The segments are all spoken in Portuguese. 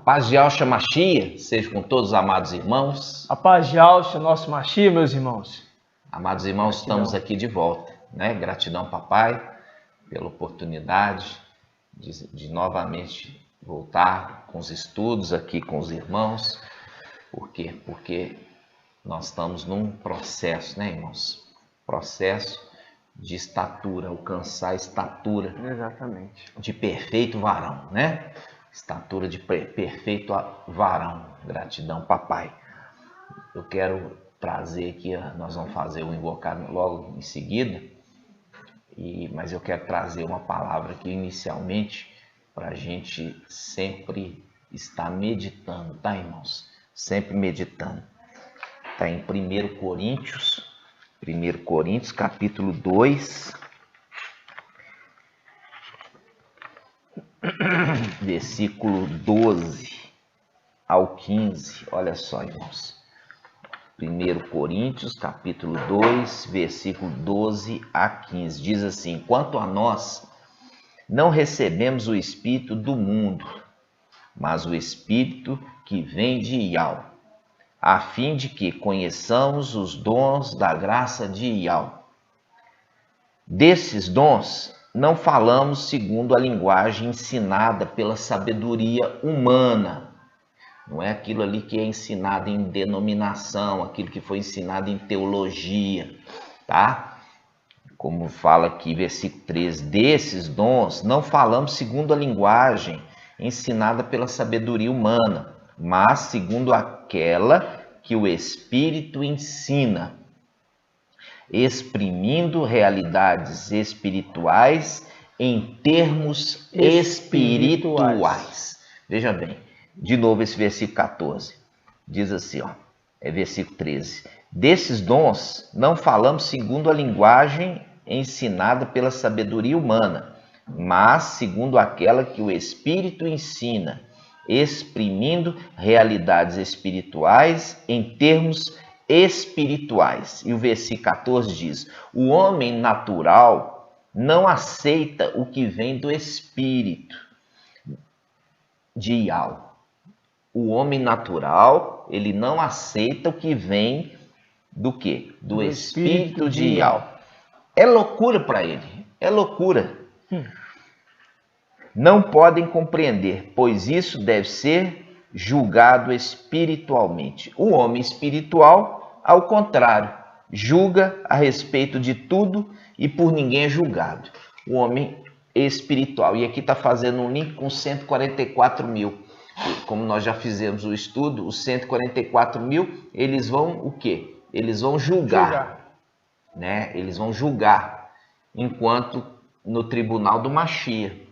Paz de Yahshua Mashiach seja com todos os amados irmãos. A paz de Yahshua, nosso Mashiach, meus irmãos. Amados irmãos, Gratidão. Estamos aqui de volta, né? Gratidão, papai, pela oportunidade de novamente voltar com os estudos aqui com os irmãos. Por quê? Porque nós estamos num processo, né, irmãos? Processo de estatura, alcançar a estatura. Exatamente. De perfeito varão, né? Estatura de perfeito varão. Gratidão, papai. Eu quero trazer aqui, nós vamos fazer o invocado logo em seguida, mas eu quero trazer uma palavra aqui inicialmente para a gente sempre estar meditando, tá, irmãos? Sempre meditando. Está em 1 Coríntios, capítulo 2, versículo 12 ao 15. Olha só, irmãos. 1 Coríntios, capítulo 2, versículo 12 a 15. Diz assim: quanto a nós, não recebemos o Espírito do mundo, mas o Espírito que vem de Yahweh, a fim de que conheçamos os dons da graça de Yahweh. Desses dons, não falamos segundo a linguagem ensinada pela sabedoria humana. Não é aquilo ali que é ensinado em denominação, aquilo que foi ensinado em teologia, tá? Como fala aqui, versículo 13, desses dons não falamos segundo a linguagem ensinada pela sabedoria humana, mas segundo aquela que o Espírito ensina, exprimindo realidades espirituais em termos espirituais. Veja bem, de novo esse versículo 14, diz assim, versículo 13. Desses dons não falamos segundo a linguagem ensinada pela sabedoria humana, mas segundo aquela que o Espírito ensina, exprimindo realidades espirituais em termos espirituais. E o versículo 14 diz: o homem natural não aceita o que vem do Espírito de Yahweh. O homem natural, ele não aceita o que vem do quê? Do Espírito de Yahweh. É loucura para ele, é loucura. Não podem compreender, pois isso deve ser julgado espiritualmente. O homem espiritual, ao contrário, julga a respeito de tudo e por ninguém é julgado. O homem espiritual. E aqui está fazendo um link com 144 mil. Como nós já fizemos o estudo, os 144 mil, eles vão o quê? Eles vão julgar. Né? Eles vão julgar, enquanto no tribunal do Mashiach.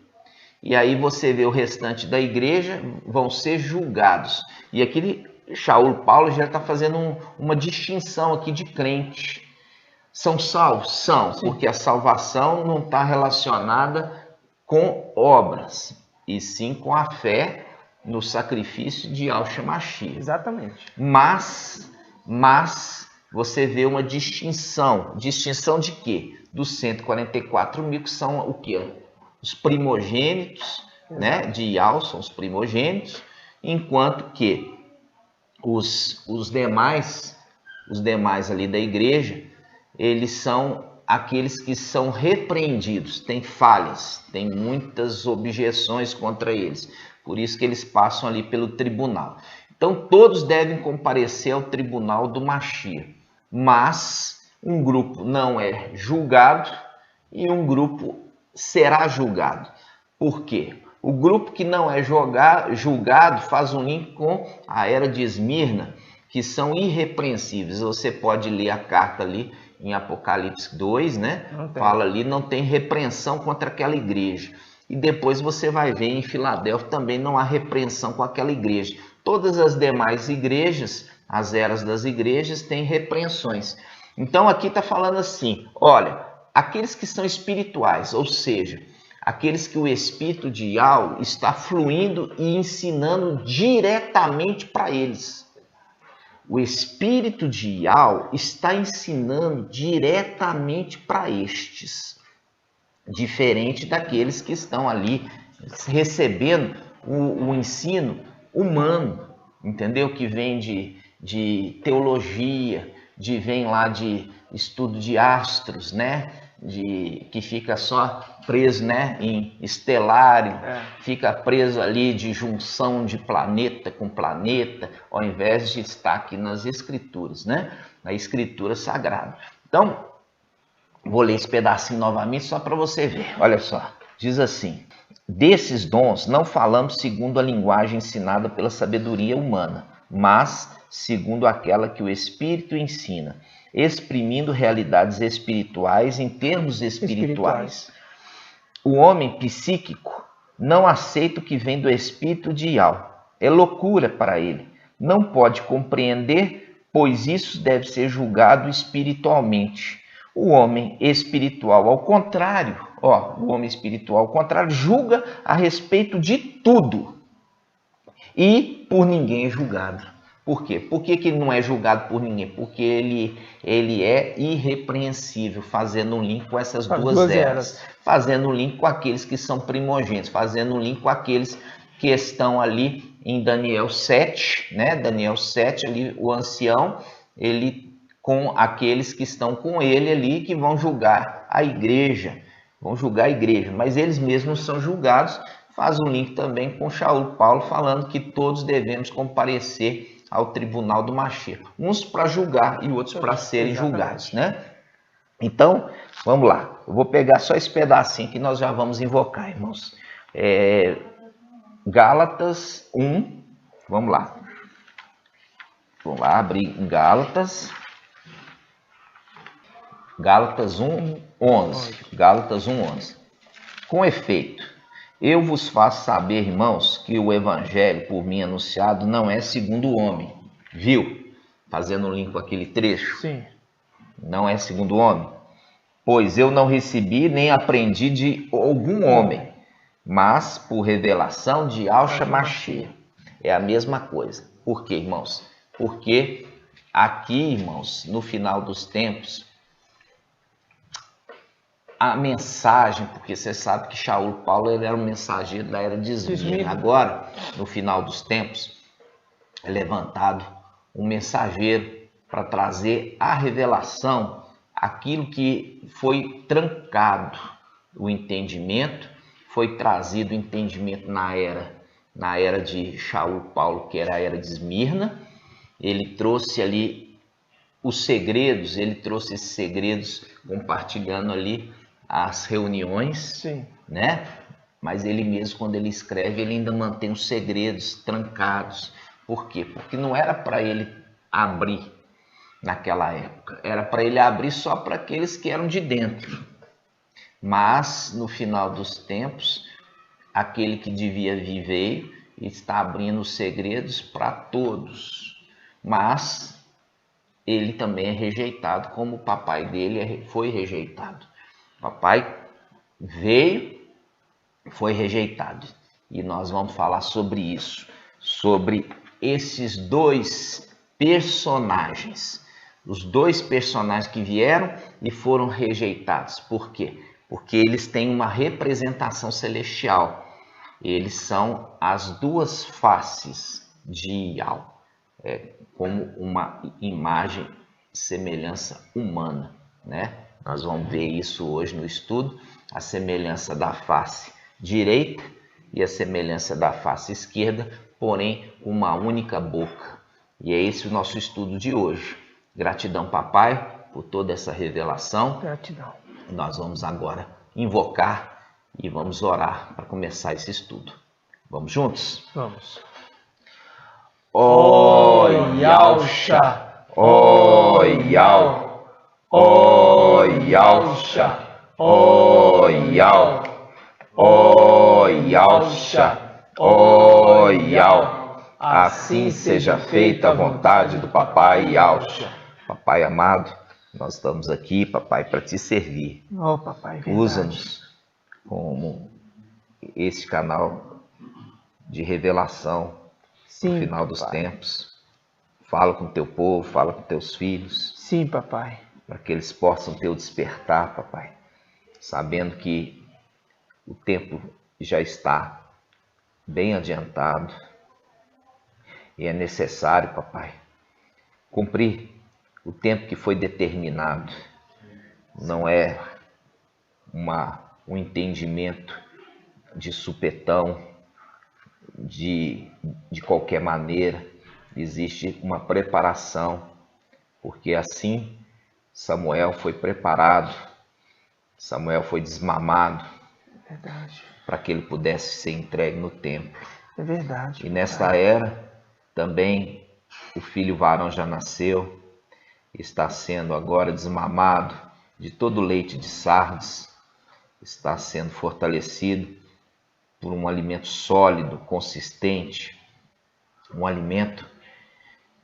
E aí você vê o restante da igreja vão ser julgados. E aqui Shaul Paulo já está fazendo uma distinção aqui de crente. São salvos? São, porque a salvação não está relacionada com obras, e sim com a fé no sacrifício de Yahshua Mashiach. Exatamente. Mas você vê uma distinção. Distinção de quê? Dos 144 mil, que são o quê? Os primogênitos, né, de Yahweh, são os primogênitos, enquanto que os demais ali da igreja, eles são aqueles que são repreendidos, têm falhas, têm muitas objeções contra eles, por isso que eles passam ali pelo tribunal. Então todos devem comparecer ao tribunal do Mashiach, mas um grupo não é julgado e um grupo será julgado. Por quê? O grupo que não é julgado faz um link com a era de Esmirna, que são irrepreensíveis. Você pode ler a carta ali em Apocalipse 2, né? Fala ali, não tem repreensão contra aquela igreja. E depois você vai ver em Filadélfia também não há repreensão com aquela igreja. Todas as demais igrejas, as eras das igrejas, têm repreensões. Então aqui está falando assim, olha, aqueles que são espirituais, ou seja, aqueles que o Espírito de Yahweh está fluindo e ensinando diretamente para eles. O Espírito de Yahweh está ensinando diretamente para estes, diferente daqueles que estão ali recebendo o ensino humano, entendeu? Que vem de teologia, vem lá de estudo de astros, né? Que fica só preso, né, em estelário, fica preso ali de junção de planeta com planeta, ao invés de estar aqui nas escrituras, né? Na escritura sagrada. Então, vou ler esse pedacinho novamente só para você ver. Olha só, diz assim: desses dons não falamos segundo a linguagem ensinada pela sabedoria humana, mas segundo aquela que o Espírito ensina, exprimindo realidades espirituais em termos espirituais. O homem psíquico não aceita o que vem do Espírito de Yahweh. É loucura para ele. Não pode compreender, pois isso deve ser julgado espiritualmente. O homem espiritual, ao contrário, o homem espiritual, ao contrário, julga a respeito de tudo e por ninguém é julgado. Por quê? Por que ele não é julgado por ninguém? Porque ele é irrepreensível, fazendo um link com essas duas eras. Fazendo um link com aqueles que são primogênitos, fazendo um link com aqueles que estão ali em Daniel 7, né? Daniel 7, ali o ancião, ele com aqueles que estão com ele ali, que vão julgar a igreja, mas eles mesmos são julgados. Faz um link também com Shaul Paulo, falando que todos devemos comparecer ao tribunal do Mashiach, uns para julgar e outros para serem julgados, né? Então, vamos lá. Eu vou pegar só esse pedacinho que nós já vamos invocar, irmãos. Gálatas 1, vamos lá. Vamos lá, abrir Gálatas 1:11. Gálatas 1:11. Com efeito, eu vos faço saber, irmãos, que o evangelho por mim anunciado não é segundo o homem. Viu? Fazendo um link com aquele trecho. Sim. Não é segundo o homem. Pois eu não recebi nem aprendi de algum homem, mas por revelação de Yahshua Mashiach. É a mesma coisa. Por quê, irmãos? Porque aqui, irmãos, no final dos tempos, a mensagem, porque você sabe que Shaul Paulo ele era um mensageiro da era de Esmirna. Agora, no final dos tempos, é levantado um mensageiro para trazer a revelação, aquilo que foi trancado, o entendimento, foi trazido o entendimento na era de Shaul Paulo, que era a era de Esmirna. Ele trouxe ali os segredos, ele trouxe esses segredos compartilhando ali as reuniões, sim, né? Mas ele mesmo, quando ele escreve, ele ainda mantém os segredos trancados. Por quê? Porque não era para ele abrir naquela época, era para ele abrir só para aqueles que eram de dentro. Mas, no final dos tempos, aquele que devia vir veio e está abrindo os segredos para todos. Mas ele também é rejeitado, como o papai dele foi rejeitado. O papai veio, foi rejeitado. E nós vamos falar sobre isso, sobre esses dois personagens. Os dois personagens que vieram e foram rejeitados. Por quê? Porque eles têm uma representação celestial. Eles são as duas faces de Yahweh. Como uma imagem, semelhança humana, né? Nós vamos ver isso hoje no estudo, a semelhança da face direita e a semelhança da face esquerda, porém com uma única boca. E é esse o nosso estudo de hoje. Gratidão, papai, por toda essa revelação. Gratidão. Nós vamos agora invocar e vamos orar para começar esse estudo. Vamos juntos? Vamos. Ó Yahshua, ó Yahweh, ó Yahshua, ó Yahweh, ó Yahshua, ó Yahweh. Assim seja feita a vontade do Papai Yahshua. Papai amado, nós estamos aqui, papai, para te servir. Oh, papai, verdade. Usa-nos como esse canal de revelação. Sim, no final dos papai. tempos. Fala com teu povo, fala com teus filhos. Sim, papai. Para que eles possam ter o despertar, papai. Sabendo que o tempo já está bem adiantado. E é necessário, papai, cumprir o tempo que foi determinado. Não é um entendimento de supetão, de qualquer maneira. Existe uma preparação, porque assim Samuel foi preparado, Samuel foi desmamado para que ele pudesse ser entregue no templo. É verdade. E nesta era também o filho varão já nasceu, está sendo agora desmamado de todo o leite de Sardes, está sendo fortalecido por um alimento sólido, consistente, um alimento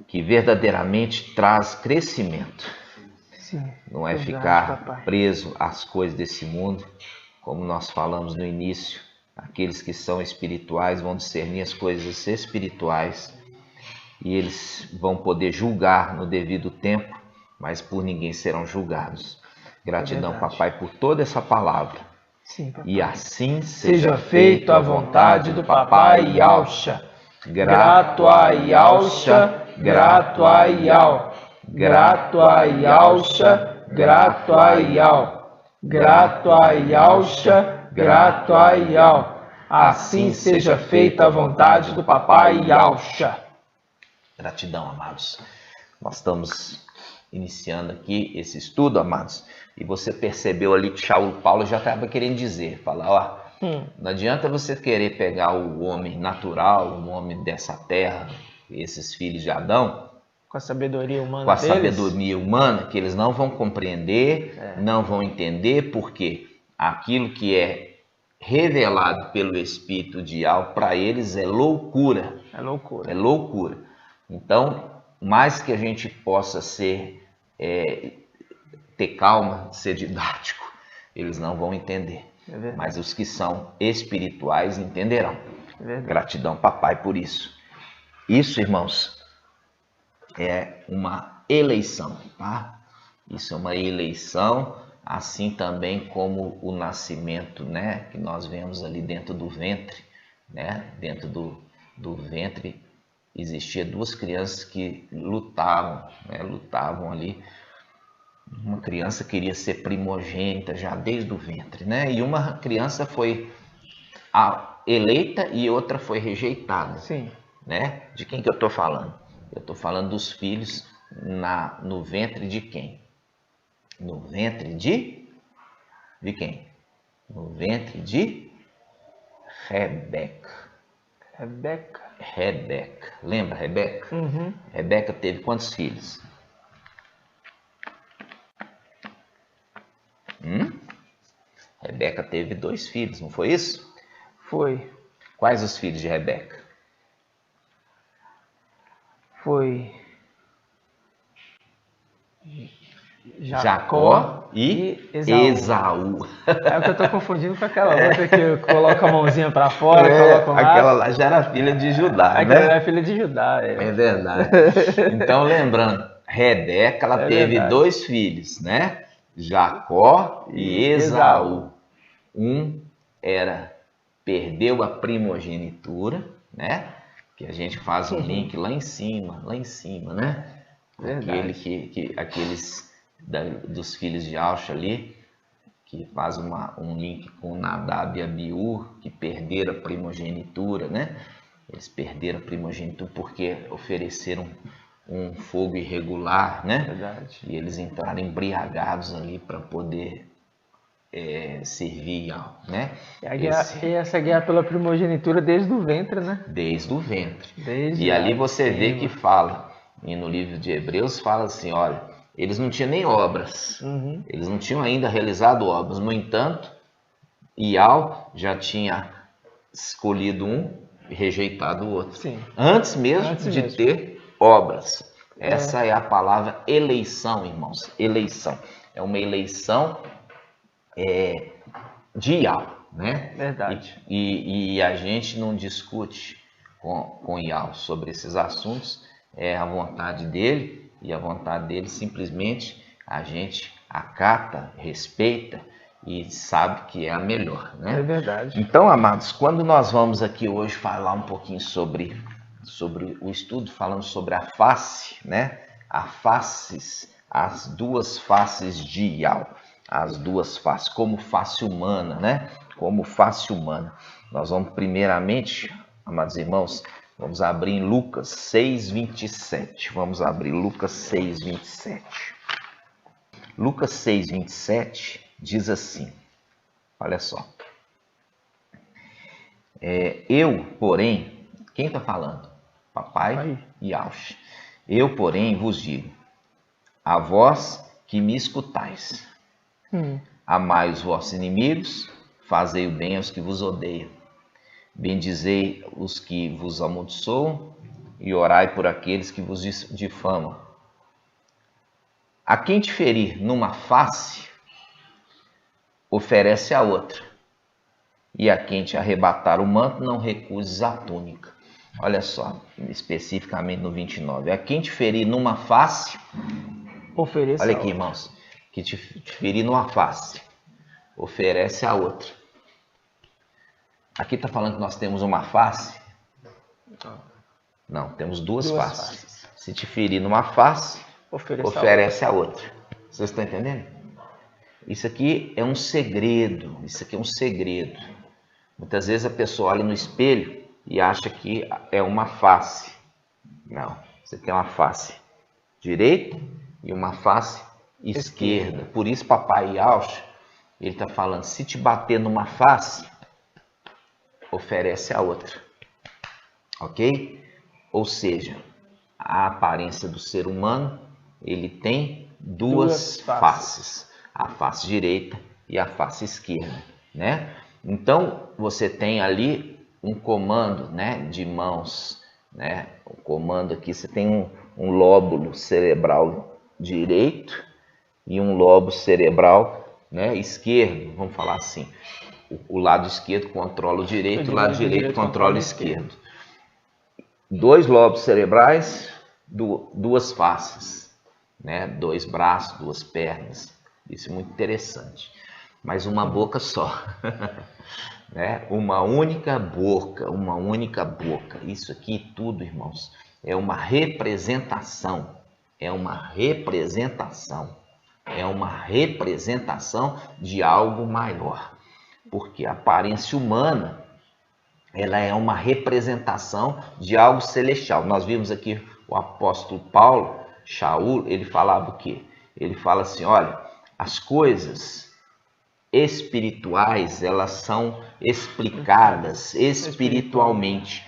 que verdadeiramente traz crescimento. Sim, Não é verdade, ficar papai. preso às coisas desse mundo, como nós falamos no início. Aqueles que são espirituais vão discernir as coisas espirituais e eles vão poder julgar no devido tempo, mas por ninguém serão julgados. Gratidão, papai, por toda essa palavra. Sim, papai. E assim Seja feito a vontade do papai Yahusha. Grato a Yahusha, grato a Yah. Grato a Yahusha, grato a Yah. Grato a Yahusha, grato a Yah. Assim seja feita a vontade do papai Yahusha. Gratidão, amados. Nós estamos iniciando aqui esse estudo, amados, e você percebeu ali que Paulo já estava querendo dizer, falar, não adianta você querer pegar o homem natural, o homem dessa terra, esses filhos de Adão, com a sabedoria humana com a deles, sabedoria humana, que eles não vão compreender, não vão entender, porque aquilo que é revelado pelo Espírito de Yahweh, para eles é loucura. É loucura. É loucura. Então, mais que a gente possa ter calma, ser didático, eles não vão entender. Mas os que são espirituais entenderão. Gratidão, papai, por isso. Isso, irmãos, é uma eleição, tá? Isso é uma eleição, assim também como o nascimento, né? Que nós vemos ali dentro do ventre, né? Dentro do ventre existia duas crianças que lutavam, né? Lutavam ali. Uma criança queria ser primogênita já desde o ventre, né? E uma criança foi eleita e outra foi rejeitada. Sim. Né? De quem que eu estou falando? Eu estou falando dos filhos no ventre de quem? No ventre de quem? No ventre de Rebeca. Rebeca. Lembra Rebeca? Uhum. Rebeca teve quantos filhos? Rebeca teve 2 filhos, não foi isso? Foi. Quais os filhos de Rebeca? Foi Jacó e Esaú. É o que eu tô confundindo com aquela outra que coloca a mãozinha para fora, coloca aquela lá já era filha de Judá, aquela era filha de Judá. É verdade. Então, lembrando, Rebeca, ela teve verdade. 2 filhos, né? Jacó e Esaú. Um perdeu a primogenitura, né? Que a gente faz um link lá em cima, né? Aqueles dos filhos de Auxa ali, que faz um link com Nadab e Abiú, que perderam a primogenitura, né? Eles perderam a primogenitura porque ofereceram um fogo irregular, né? Verdade. E eles entraram embriagados ali para poder servir, né? E essa guerra pela primogenitura desde o ventre, né? Desde o ventre. E ali você vê que fala, e no livro de Hebreus fala assim, olha, eles não tinham nem obras, eles não tinham ainda realizado obras, no entanto, Ial já tinha escolhido um e rejeitado o outro. Sim. Antes mesmo de ter obras. Essa é a palavra eleição, irmãos. Eleição. É uma eleição de Ial, né? Verdade. E a gente não discute com Ial sobre esses assuntos, é a vontade dele, e a vontade dele simplesmente a gente acata, respeita e sabe que é a melhor, né? É verdade. Então, amados, quando nós vamos aqui hoje falar um pouquinho sobre sobre o estudo falando sobre a face, né? As duas faces de Yahweh, as duas faces, como face humana, né? Como face humana. Nós vamos primeiramente, amados irmãos, vamos abrir em Lucas 6:27. Vamos abrir Lucas 6:27. Lucas 6:27 diz assim, olha só. Eu, porém, quem está falando? Papai e Yahweh. Eu, porém, vos digo, a vós que me escutais, amai os vossos inimigos, fazei o bem aos que vos odeiam, bendizei os que vos amaldiçoam e orai por aqueles que vos difamam. A quem te ferir numa face, oferece a outra, e a quem te arrebatar o manto, não recuses a túnica. Olha só, especificamente no 29. A quem te ferir numa face, ofereça. Olha aqui, irmãos, que te ferir numa face, oferece a outra. Aqui está falando que nós temos uma face? Não, temos duas faces. Se te ferir numa face, oferece a outra. Vocês estão entendendo? Isso aqui é um segredo. Isso aqui é um segredo. Muitas vezes a pessoa olha no espelho e acha que é uma face. Não, isso aqui é uma face direita e uma face esquerda. Por isso, papai Yahweh, ele está falando, se te bater numa face, oferece a outra. Ok? Ou seja, a aparência do ser humano, ele tem duas faces. A face direita e a face esquerda, né? Então, você tem ali um comando, né, de mãos, né? O comando aqui, você tem um lóbulo cerebral direito e um lobo cerebral, né, esquerdo, vamos falar assim. O lado esquerdo controla o direito, o lado direito controla o esquerdo. Dois lobos cerebrais, duas faces, né? Dois braços, duas pernas. Isso é muito interessante. Mas uma boca só, né? Uma única boca, uma única boca. Isso aqui tudo, irmãos, é uma representação. É uma representação. É uma representação de algo maior. Porque a aparência humana, ela é uma representação de algo celestial. Nós vimos aqui o apóstolo Paulo, Shaul, ele falava o quê? Ele fala assim, olha, as coisas espirituais, elas são explicadas espiritualmente.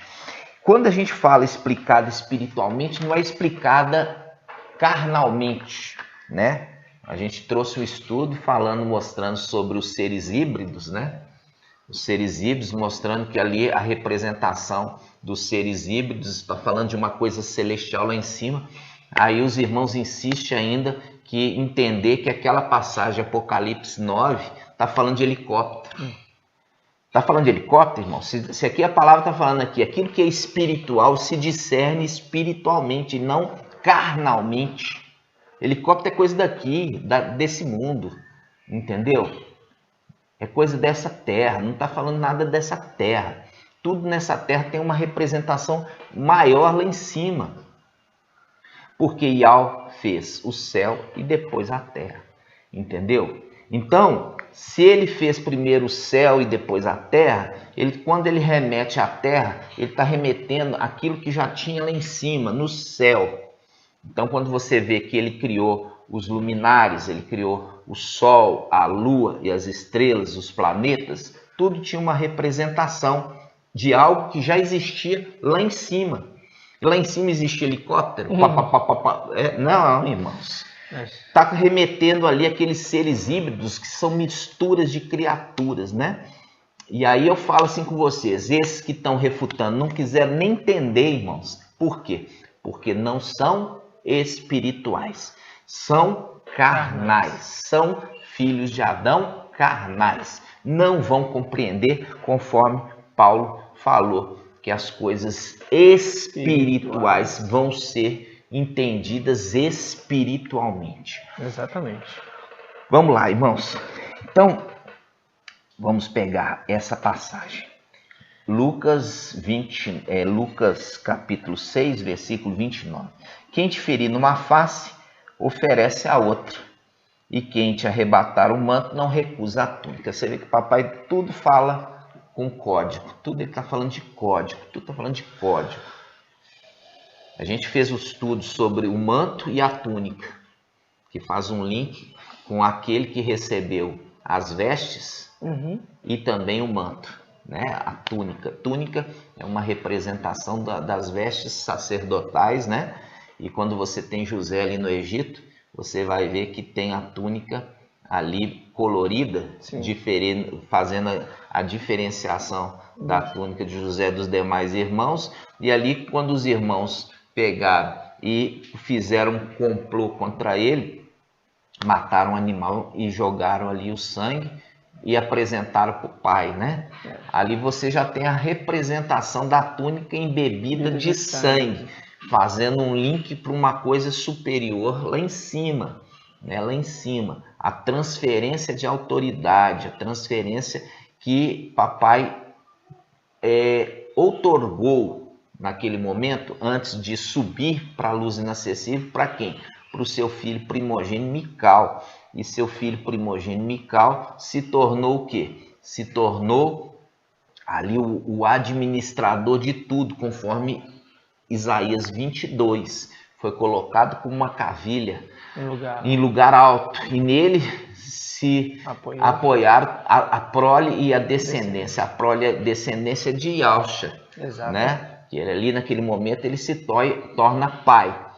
Quando a gente fala explicada espiritualmente, não é explicada carnalmente, né? A gente trouxe um estudo mostrando sobre os seres híbridos, né? Os seres híbridos, mostrando que ali a representação dos seres híbridos está falando de uma coisa celestial lá em cima. Aí os irmãos insistem ainda que entender que aquela passagem Apocalipse 9 está falando de helicóptero. Está falando de helicóptero, irmão? Se aqui a palavra está falando aqui, aquilo que é espiritual se discerne espiritualmente, não carnalmente. Helicóptero é coisa daqui, desse mundo, entendeu? É coisa dessa terra, não está falando nada dessa terra. Tudo nessa terra tem uma representação maior lá em cima. Porque Yahweh fez o céu e depois a terra. Entendeu? Então, se ele fez primeiro o céu e depois a terra, quando ele remete à terra, ele está remetendo aquilo que já tinha lá em cima, no céu. Então, quando você vê que ele criou os luminares, ele criou o sol, a lua e as estrelas, os planetas, tudo tinha uma representação de algo que já existia lá em cima. Lá em cima existe helicóptero? Não, irmãos. Está remetendo ali aqueles seres híbridos que são misturas de criaturas, né? E aí eu falo assim com vocês, esses que estão refutando, não quiseram nem entender, irmãos. Por quê? Porque não são espirituais, são carnais, são filhos de Adão carnais. Não vão compreender conforme Paulo falou, que as coisas espirituais vão ser entendidas espiritualmente. Exatamente. Vamos lá, irmãos. Então, vamos pegar essa passagem. Lucas capítulo 6, versículo 29. Quem te ferir numa face, oferece a outra. E quem te arrebatar o manto, não recusa a túnica. Você vê que o papai tudo fala com código. Tudo ele está falando de código. Tudo está falando de código. A gente fez o estudo sobre o manto e a túnica, que faz um link com aquele que recebeu as vestes e também o manto, né? A túnica. Túnica é uma representação das vestes sacerdotais, né? E quando você tem José ali no Egito, você vai ver que tem a túnica ali colorida, fazendo a diferenciação da túnica de José dos demais irmãos. E ali, quando os irmãos pegaram e fizeram um complô contra ele, mataram o animal e jogaram ali o sangue e apresentaram para o pai, né? Ali você já tem a representação da túnica embebida de sangue, fazendo um link para uma coisa superior lá em cima, né? Lá em cima, a transferência de autoridade, a transferência que papai outorgou naquele momento, antes de subir para a luz inacessível, para quem? Para o seu filho primogênito Mical. E seu filho primogênito Mical se tornou o quê? Se tornou ali o administrador de tudo, conforme Isaías 22. Foi colocado como uma cavilha em lugar alto. E nele se apoiaram a prole e a descendência. A prole e a descendência de Yalcha, né? Que ali naquele momento ele se torna pai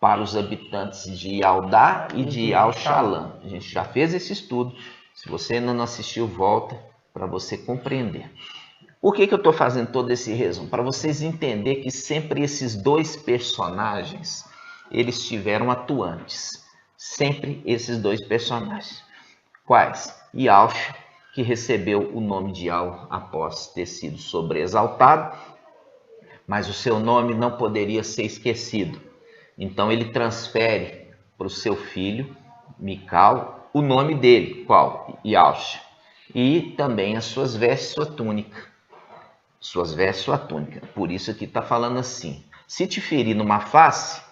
para os habitantes de Yaldá e de Yal-Shalã. A gente já fez esse estudo. Se você ainda não assistiu, volta para você compreender. Por que eu estou fazendo todo esse resumo? Para vocês entenderem que sempre esses dois personagens, eles estiveram atuantes. Sempre esses dois personagens. Quais? Yalcha, que recebeu o nome de Yal após ter sido sobreexaltado, mas o seu nome não poderia ser esquecido. Então ele transfere para o seu filho, Mical, o nome dele, qual? Yalcha. E também as suas vestes, sua túnica. Suas vestes, sua túnica. Por isso aqui está falando assim: se te ferir numa face,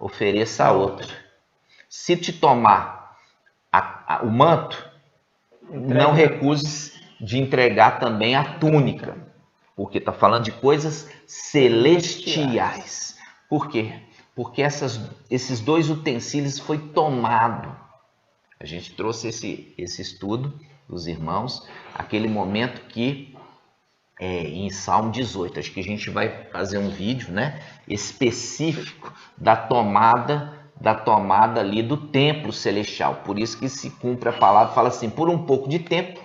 ofereça a outra. Se te tomar o manto, não recuses de entregar também a túnica. Porque está falando de coisas celestiais. Por quê? Porque esses dois utensílios foi tomado. A gente trouxe esse estudo dos irmãos, aquele momento que em Salmo 18, acho que a gente vai fazer um vídeo, né, específico da tomada ali do templo celestial. Por isso que se cumpre a palavra, fala assim: por um pouco de tempo,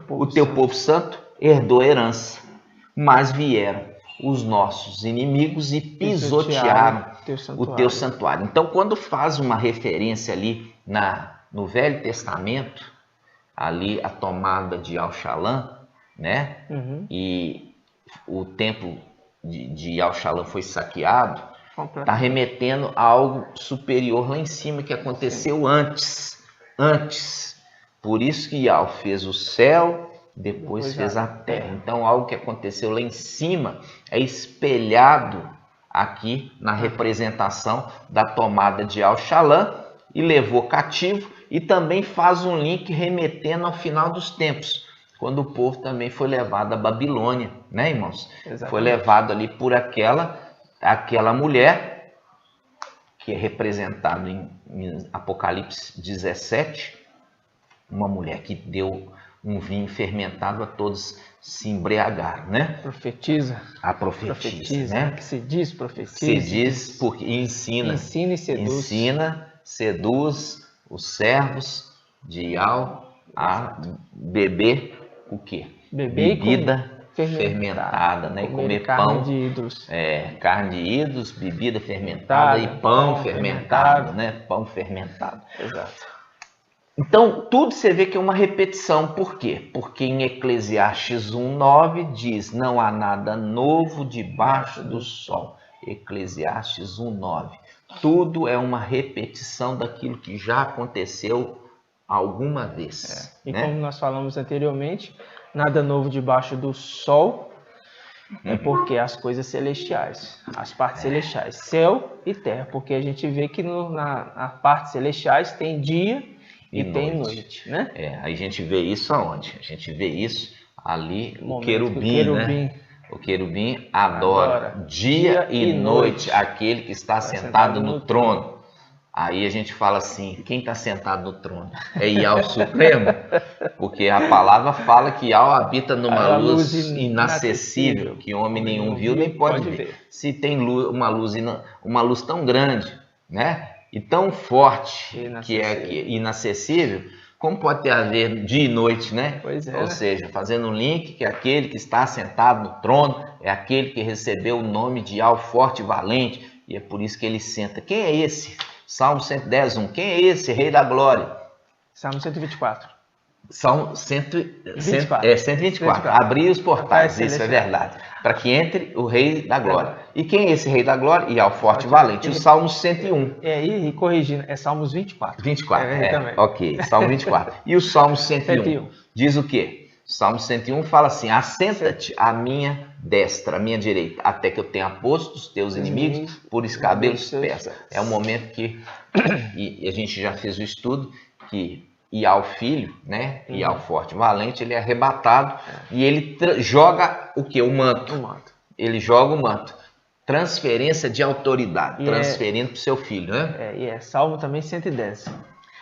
o teu povo santo herdou a herança, mas vieram os nossos inimigos e pisotearam o teu santuário. Então, quando faz uma referência ali no Velho Testamento, ali a tomada de Yal-Shalã, né? E o templo de Yal-Shalã foi saqueado, está remetendo a algo superior lá em cima que aconteceu antes. Por isso que Yal fez o céu, depois fez a terra. Então, algo que aconteceu lá em cima é espelhado aqui na representação da tomada de Yal-Shalã e levou cativo, e também faz um link remetendo ao final dos tempos, quando o povo também foi levado à Babilônia, né, irmãos? Exatamente. Foi levado ali por aquela mulher, que é representada em Apocalipse 17, uma mulher que deu um vinho fermentado a todos se embriagaram, né? Profetiza. A profetiza, né? Que se diz profetiza. Se diz porque ensina. Ensina e seduz. Ensina, seduz os servos de Yal a beber o quê? Bebida fermentada, né? E comer pão. De ídolos. Carne de ídolos, bebida fermentada e pão fermentado, né? Pão fermentado. Exato. Então, tudo você vê que é uma repetição. Por quê? Porque em Eclesiastes 1:9 diz: não há nada novo debaixo do sol. Eclesiastes 1:9. Tudo é uma repetição daquilo que já aconteceu alguma vez. E né? Como nós falamos anteriormente, nada novo debaixo do sol. É porque as coisas celestiais, as partes celestiais, céu e terra, porque a gente vê que na parte celestiais tem dia e tem noite, né? Aí a gente vê isso aonde? A gente vê isso ali, o querubim, querubim, né? O querubim adora dia e noite aquele que está sentado no trono. Aí a gente fala assim, quem está sentado no trono? É Yahweh Supremo? Porque a palavra fala que Yahweh habita numa luz inacessível, que homem nenhum viu nem pode ver. Se tem uma luz tão grande, né? E tão forte, que é inacessível, como pode ter a ver dia e noite, né? Ou seja, fazendo um link que aquele que está sentado no trono é aquele que recebeu o nome de Yahweh forte e valente, e é por isso que ele senta. Quem é esse? Salmo 110, 1. Quem é esse Rei da Glória? Salmo 124. Salmo 124. Abrir os portais, isso é verdade. Para que entre o Rei da Glória. E quem é esse Rei da Glória? E ao forte e valente. O Salmo 101. E corrigindo, é Salmos 24. 24, ok. Salmo 24. E o Salmo 101 diz o quê? O Salmo 101 fala assim, assenta-te à minha destra, à minha direita, até que eu tenha posto os teus inimigos por escabelos dos pés. É o momento que, e a gente já fez o estudo, que Iau filho, né? Iau forte e valente, ele é arrebatado e ele joga o que? O manto. Ele joga o manto. Transferência de autoridade, transferindo para o seu filho, né? E é Salmo também 110.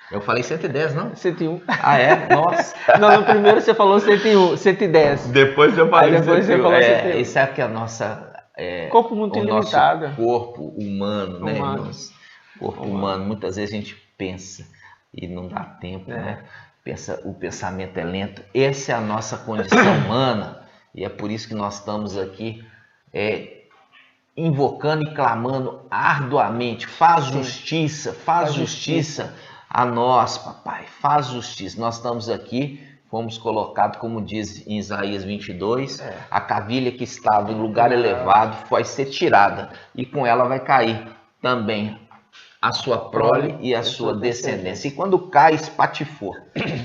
Eu falei 110, não? 101. Ah, é? Nossa. Não, no primeiro você falou 101, 110. Depois eu falei 101. Você falou 101. Isso é que a nossa... corpo muito ilimitado. Nosso corpo humano, né, irmãos? Corpo humano. Muitas vezes a gente pensa e não dá tempo, né? O pensamento é lento. Essa é a nossa condição humana e é por isso que nós estamos aqui invocando e clamando arduamente. Faz justiça a nós, papai. Faz justiça. Nós estamos aqui, fomos colocados, como diz em Isaías 22, a cavilha que estava em lugar elevado vai ser tirada e com ela vai cair também a sua prole e a sua descendência. E quando cai, espatifou.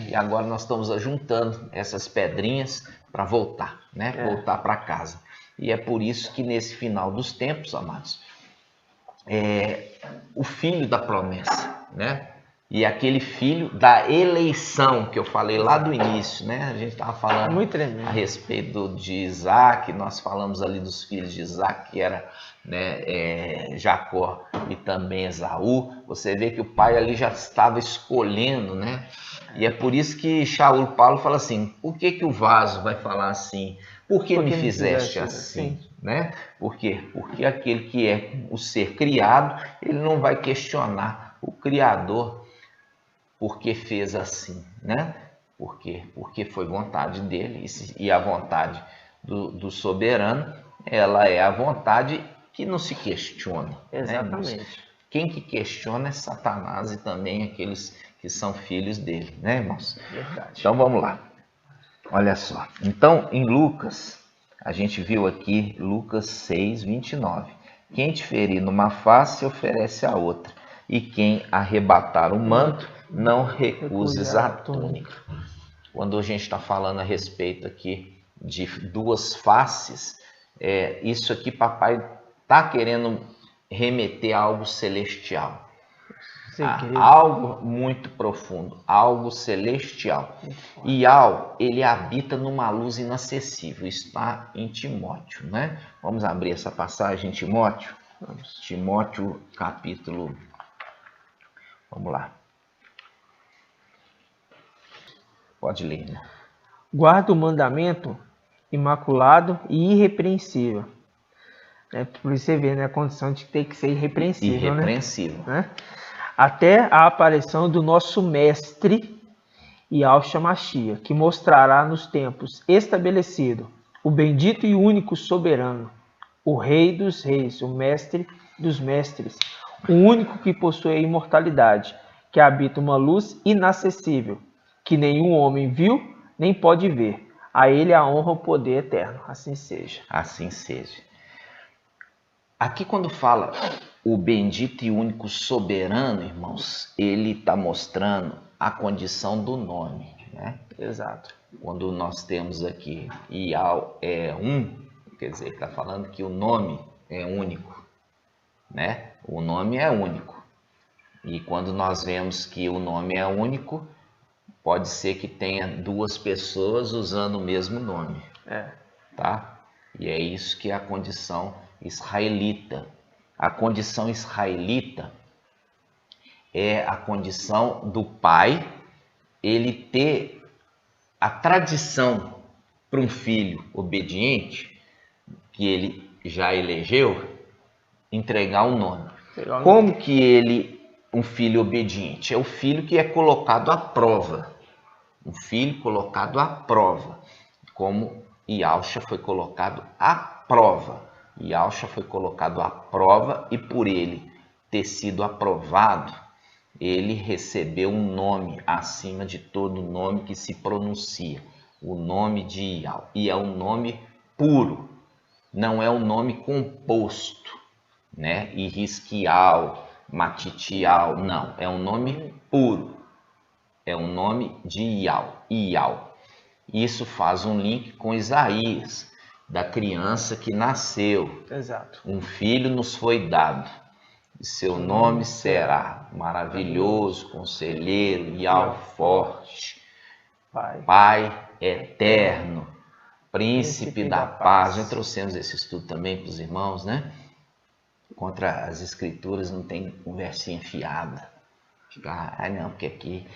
E agora nós estamos ajuntando essas pedrinhas para voltar, né? Voltar para casa. E é por isso que nesse final dos tempos, amados, o filho da promessa, né? E aquele filho da eleição que eu falei lá do início, né? A gente estava falando a respeito de Isaac, nós falamos ali dos filhos de Isaac, que era, né, Jacó e também Esaú. Você vê que o pai ali já estava escolhendo, né? E é por isso que Shaul Paulo fala assim, por que o vaso vai falar assim? Por que me fizeste assim? Né? Por quê? Porque aquele que é o ser criado, ele não vai questionar o Criador porque fez assim, né? Por quê? Porque foi vontade dele e a vontade do soberano, ela é a vontade que não se questiona. Exatamente. Né? Quem que questiona é Satanás e também aqueles que são filhos dele, né, irmãos? Verdade. Então vamos lá. Olha só. Então em Lucas, a gente viu aqui Lucas 6, 29. Quem te ferir numa face, oferece a outra. E quem arrebatar o manto, não recuses a túnica. Quando a gente está falando a respeito aqui de duas faces, isso aqui papai está querendo remeter a algo celestial. Algo muito profundo, algo celestial. E ele habita numa luz inacessível, está em Timóteo, né? Vamos abrir essa passagem em Timóteo. Timóteo capítulo... Vamos lá. Pode ler, né? Guarda o mandamento imaculado e irrepreensível. Por isso você vê, né, a condição de ter que ser irrepreensível. Né? Até a aparição do nosso mestre Yahshua Mashiach, que mostrará nos tempos estabelecido o bendito e único soberano, o Rei dos Reis, o Mestre dos Mestres, o único que possui a imortalidade, que habita uma luz inacessível, que nenhum homem viu nem pode ver. A ele a honra, o poder eterno. Assim seja. Assim seja. Aqui quando fala o bendito e único soberano, irmãos, ele está mostrando a condição do nome, né? Exato. Quando nós temos aqui Iau é um, Quer dizer, ele está falando que o nome é único, né? O nome é único. E quando nós vemos que o nome é único, pode ser que tenha duas pessoas usando o mesmo nome, tá? E é isso que é a condição israelita. A condição israelita é a condição do pai, ele ter a tradição para um filho obediente, que ele já elegeu, entregar um nome. Como que um filho obediente? É o filho que é colocado à prova. Um filho colocado à prova. Como Yahusha foi colocado à prova. Yahusha foi colocado à prova e por ele ter sido aprovado, ele recebeu um nome acima de todo nome que se pronuncia. O nome de Yahweh. E é um nome puro. Não é um nome composto, né? Irrisquial, matitial. Não. É um nome puro. É um nome de Yahweh. Isso faz um link com Isaías, da criança que nasceu. Exato. Um filho nos foi dado, e seu nome será maravilhoso, conselheiro, Yahweh forte, Pai eterno, príncipe da paz. Já trouxemos esse estudo também para os irmãos, né? Contra as escrituras não tem conversinha fiada. Não, porque aqui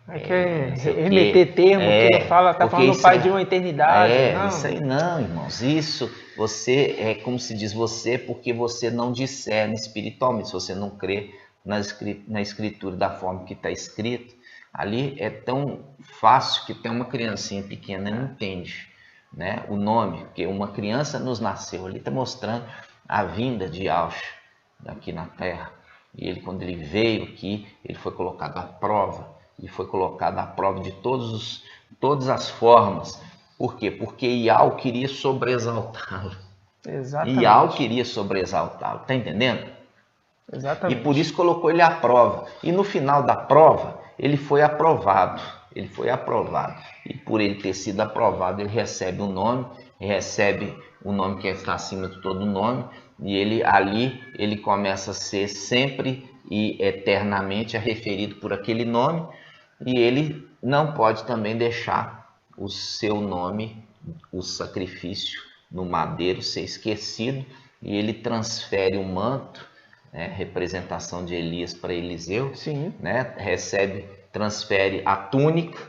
remeter termo que ele fala, tá falando do pai de uma eternidade. Não. Isso aí não, irmãos. Isso, você é como se diz você, porque você não discerne espiritualmente, se você não crê na escritura da forma que está escrito. Ali é tão fácil que tem uma criancinha pequena não entende, né, o nome, porque uma criança nos nasceu. Ali está mostrando a vinda de Yahusha aqui na terra. E ele, quando ele veio aqui, ele foi colocado à prova. E foi colocado à prova de todas as formas. Por quê? Porque Yahweh queria sobreexaltá-lo. Exatamente. Yahweh queria sobreexaltá-lo. Está entendendo? Exatamente. E por isso colocou ele à prova. E no final da prova, ele foi aprovado. Ele foi aprovado. E por ele ter sido aprovado, ele recebe um nome. Recebe o nome que está acima de todo nome. E ele começa a ser sempre e eternamente referido por aquele nome, e ele não pode também deixar o seu nome, o sacrifício no madeiro, ser esquecido, e ele transfere o manto, representação de Elias para Eliseu, Sim. Né? Transfere a túnica,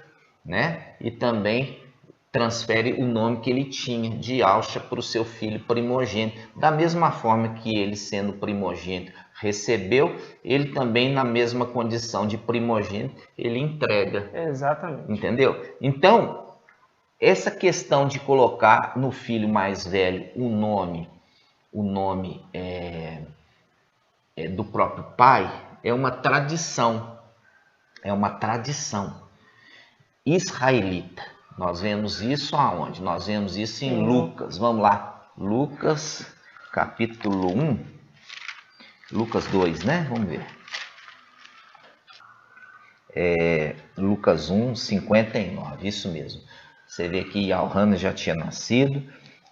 né? E também transfere o nome que ele tinha de Yahusha para o seu filho primogênito. Da mesma forma que ele, sendo primogênito, recebeu, ele também, na mesma condição de primogênito, ele entrega. Exatamente. Entendeu? Então, essa questão de colocar no filho mais velho o nome do próprio pai, é uma tradição. É uma tradição israelita. Nós vemos isso aonde? Nós vemos isso em Lucas. Vamos lá. Lucas, capítulo 1. Lucas 2, né? Vamos ver. Lucas 1, 59. Isso mesmo. Você vê que Yahweh já tinha nascido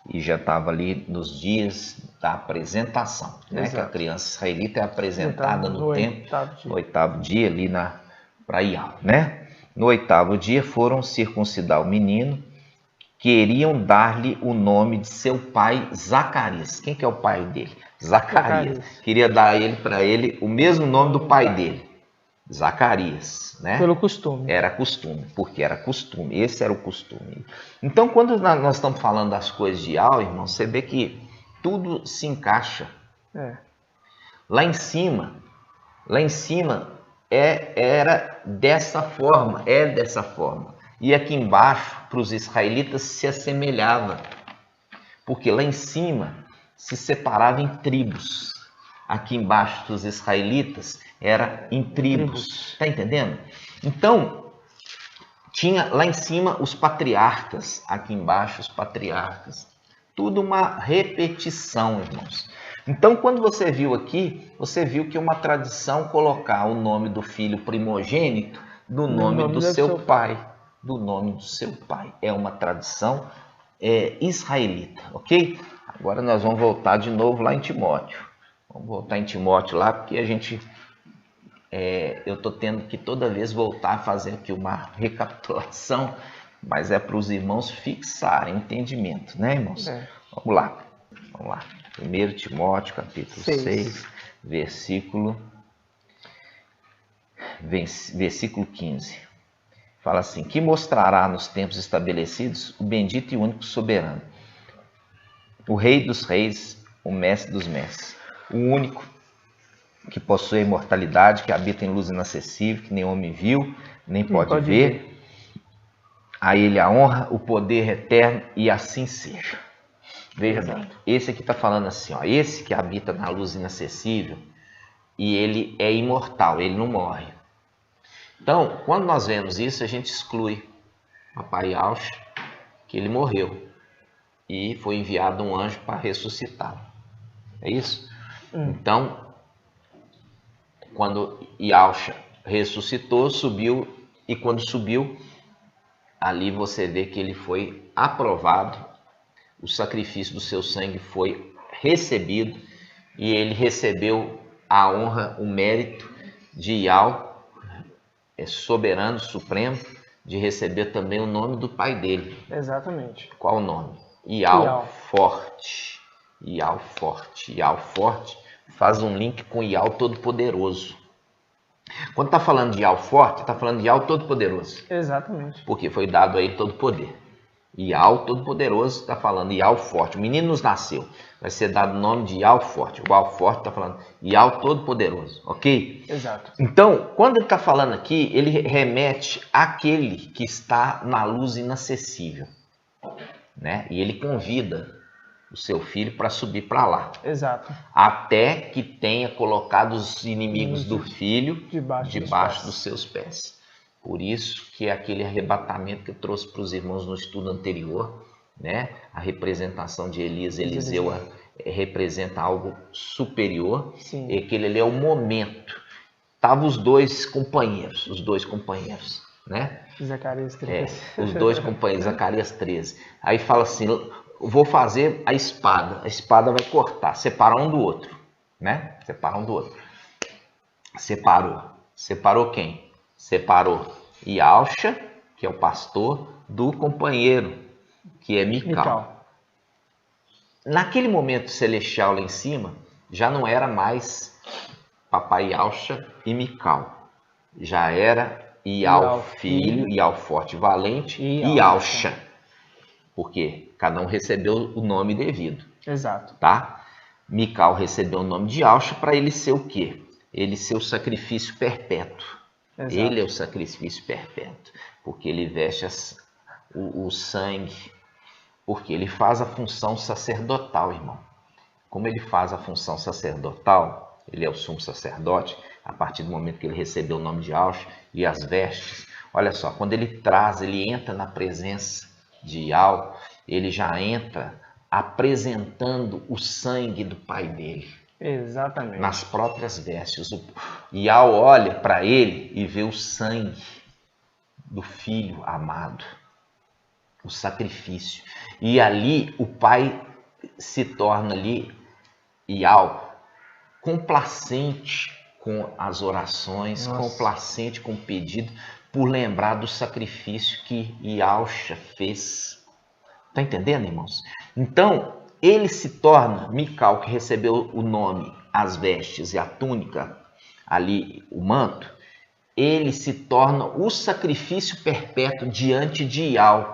e já estava ali nos dias da apresentação. Né? Que a criança israelita é apresentada no templo, no 8º dia, ali para Yahweh, né? No 8º dia foram circuncidar o menino, queriam dar-lhe o nome de seu pai Zacarias. Quem que é o pai dele? Zacarias. Queria dar para ele o mesmo nome do pai dele, Zacarias, né? Pelo costume. Era costume, porque era costume, esse era o costume. Então, quando nós estamos falando das coisas de Yahweh, irmão, você vê que tudo se encaixa. Lá em cima era dessa forma, é dessa forma. E aqui embaixo, para os israelitas, se assemelhava. Porque lá em cima se separava em tribos. Aqui embaixo dos israelitas era em tribos. Está entendendo? Então, tinha lá em cima os patriarcas, aqui embaixo os patriarcas. Tudo uma repetição, irmãos. Então, quando você viu aqui, você viu que é uma tradição colocar o nome do filho primogênito do nome do seu pai. Do nome do seu pai. É uma tradição israelita, ok? Agora nós vamos voltar de novo lá em Timóteo. Vamos voltar em Timóteo lá, porque eu estou tendo que toda vez voltar a fazer aqui uma recapitulação, mas é para os irmãos fixarem entendimento, né, irmãos? Vamos lá. 1 Timóteo, capítulo 6, versículo 15. Fala assim: que mostrará nos tempos estabelecidos o bendito e único soberano, o Rei dos reis, o Mestre dos mestres, o único que possui a imortalidade, que habita em luz inacessível, que nem homem viu, nem pode ver. A ele a honra, o poder eterno, e assim seja. Veja bem, esse aqui está falando assim, ó, esse que habita na luz inacessível, e ele é imortal, ele não morre. Então, quando nós vemos isso, a gente exclui Papai Yaush, que ele morreu, e foi enviado um anjo para ressuscitá-lo. É isso? Então, quando Yaush ressuscitou, subiu, e quando subiu, ali você vê que ele foi aprovado, o sacrifício do seu sangue foi recebido, e ele recebeu a honra, o mérito de Yahweh, soberano, supremo, de receber também o nome do pai dele. Exatamente. Qual o nome? Yahweh Forte. Yahweh Forte. Yahweh Forte faz um link com Yahweh Todo-Poderoso. Quando está falando de Yahweh Forte, está falando de Yahweh Todo-Poderoso. Exatamente. Porque foi dado a ele todo o poder. Yahweh Todo-Poderoso está falando Yahweh Forte. O menino nos nasceu. Vai ser dado o nome de Yahweh Forte. O Yahweh Forte está falando Yahweh Todo-Poderoso. Ok? Exato. Então, quando ele está falando aqui, ele remete àquele que está na luz inacessível, né? E ele convida o seu filho para subir para lá. Exato. Até que tenha colocado os inimigos do filho debaixo dos seus pés. Por isso que é aquele arrebatamento que eu trouxe para os irmãos no estudo anterior, né? A representação de Elias e Eliseu representa algo superior. Sim. E aquele ali é o momento. Estavam os dois companheiros, né? Zacarias 13. Os dois companheiros, Zacarias 13. Aí fala assim, vou fazer a espada vai cortar, separar um do outro, né? Separar um do outro. Separou quem? Separou Yauxa, que é o pastor, do companheiro, que é Mical. Naquele momento celestial lá em cima, já não era mais Papai Yauxa e Mical. Já era Iau filho, Iau forte, valente e Yauxa. Porque cada um recebeu o nome devido. Exato. Tá? Mical recebeu o nome de Yauxa para ele ser o quê? Ele ser o sacrifício perpétuo. Exato. Ele é o sacrifício perpétuo, porque ele veste o sangue, porque ele faz a função sacerdotal, irmão. Como ele faz a função sacerdotal, ele é o sumo sacerdote, a partir do momento que ele recebeu o nome de Yauxa e as vestes. Olha só, quando ele entra na presença de Yahweh, ele já entra apresentando o sangue do pai dele. Exatamente. Nas próprias vestes. Yahweh olha para ele e vê o sangue do filho amado, o sacrifício. E ali o pai se torna ali, Yahweh, complacente com as orações, complacente com o pedido, por lembrar do sacrifício que Yauxa fez. Está entendendo, irmãos? Então, ele se torna, Mical, que recebeu o nome, as vestes e a túnica, ali o manto, ele se torna o sacrifício perpétuo diante de Yahweh.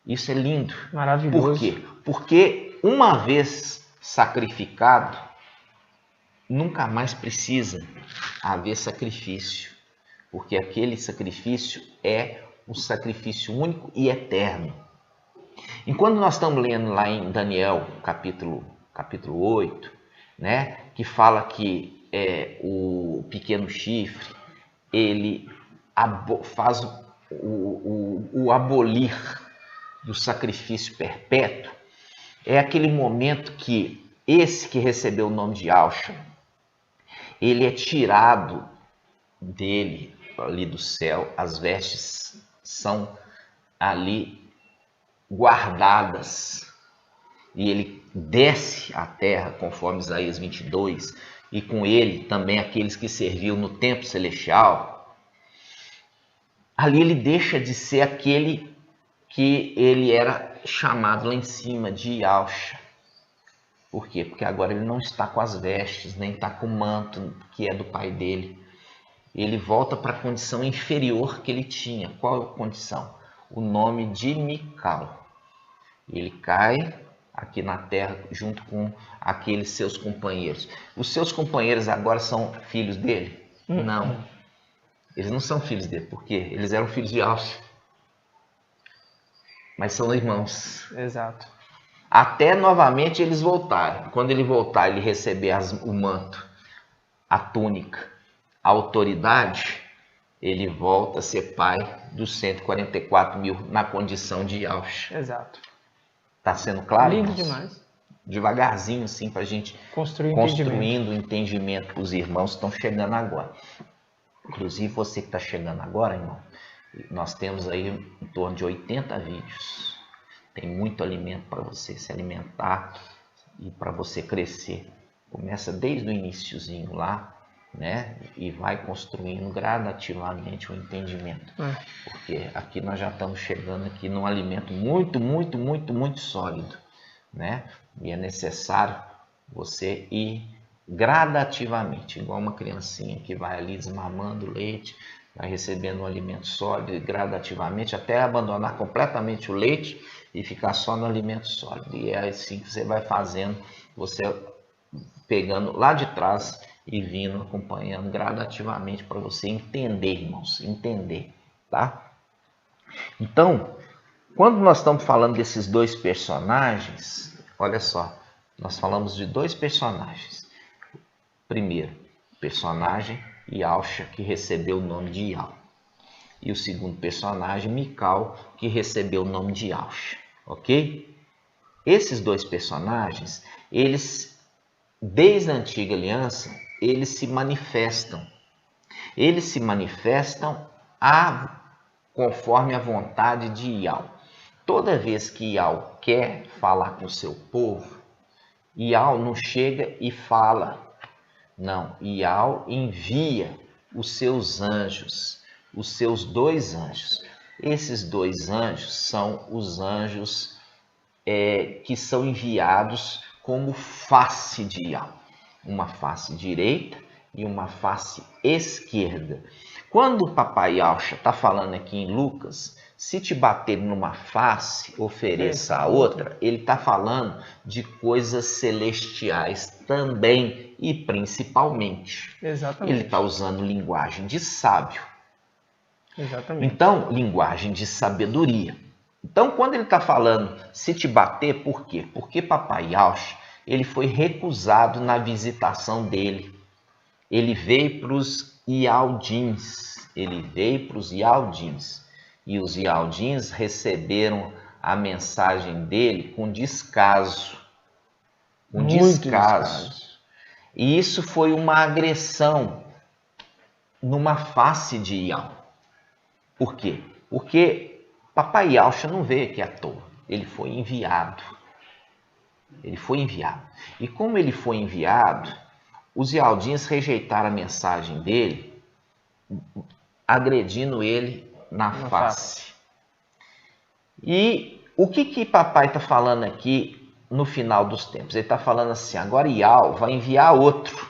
Isso é lindo. Maravilhoso. Por quê? Porque uma vez sacrificado, nunca mais precisa haver sacrifício. Porque aquele sacrifício é um sacrifício único e eterno. Enquanto nós estamos lendo lá em Daniel, capítulo 8, né, que fala que o pequeno chifre, ele faz o abolir do sacrifício perpétuo, é aquele momento que esse que recebeu o nome de Yauxa, ele é tirado dele, ali do céu, as vestes são ali guardadas. E ele desce à terra, conforme Isaías 22, e com ele também aqueles que serviam no templo celestial. Ali ele deixa de ser aquele que ele era chamado lá em cima de Yahshua. Por quê? Porque agora ele não está com as vestes, nem está com o manto que é do pai dele. Ele volta para a condição inferior que ele tinha. Qual é a condição? O nome de Mical. Ele cai aqui na terra junto com aqueles seus companheiros. Os seus companheiros agora são filhos dele? Não. Eles não são filhos dele. Por quê? Eles eram filhos de Yahshua. Mas são irmãos. Exato. Até novamente eles voltarem. Quando ele voltar, ele receber o manto, a túnica, a autoridade, ele volta a ser pai dos 144 mil na condição de Yahshua. Exato. Tá sendo claro? Lindo demais. Devagarzinho, assim, para a gente construindo o entendimento para os irmãos que estão chegando agora. Inclusive, você que está chegando agora, irmão, nós temos aí em torno de 80 vídeos. Tem muito alimento para você se alimentar e para você crescer. Começa desde o iniciozinho lá, né? E vai construindo gradativamente o entendimento. Porque aqui nós já estamos chegando aqui num alimento muito sólido, né? E é necessário você ir gradativamente, igual uma criancinha que vai ali desmamando leite, vai recebendo um alimento sólido e gradativamente até abandonar completamente o leite e ficar só no alimento sólido. E é assim que você vai fazendo, você pegando lá de trás e vindo acompanhando gradativamente para você entender, irmãos, entender, tá? Então, quando nós estamos falando desses dois personagens, olha só, nós falamos de dois personagens. Primeiro, personagem Yahshua, que recebeu o nome de Yah. E o segundo personagem, Mical, que recebeu o nome de Yahshua. Ok? Esses dois personagens, eles, desde a antiga aliança, eles se manifestam. Eles se manifestam conforme a vontade de Yah. Toda vez que Yah quer falar com o seu povo, Yah não chega e fala. Não, Yah envia os seus anjos, os seus dois anjos. Esses dois anjos são os anjos que são enviados como face de Yah. Uma face direita e uma face esquerda. Quando o papai Yahshua está falando aqui em Lucas, se te bater numa face, ofereça a outra, ele está falando de coisas celestiais também e principalmente. Exatamente. Ele está usando linguagem de sábio. Exatamente. Então, linguagem de sabedoria. Então, quando ele está falando se te bater, por quê? Porque papai Yahshua, ele foi recusado na visitação dele. Ele veio para os Ialdins. E os Ialdins receberam a mensagem dele com descaso. Descaso. E isso foi uma agressão numa face de Yah. Por quê? Porque papai Yahshua não veio aqui à toa. Ele foi enviado. E como ele foi enviado, os Ialdins rejeitaram a mensagem dele, agredindo ele na face. E o que papai está falando aqui no final dos tempos? Ele está falando assim, agora Yah vai enviar outro,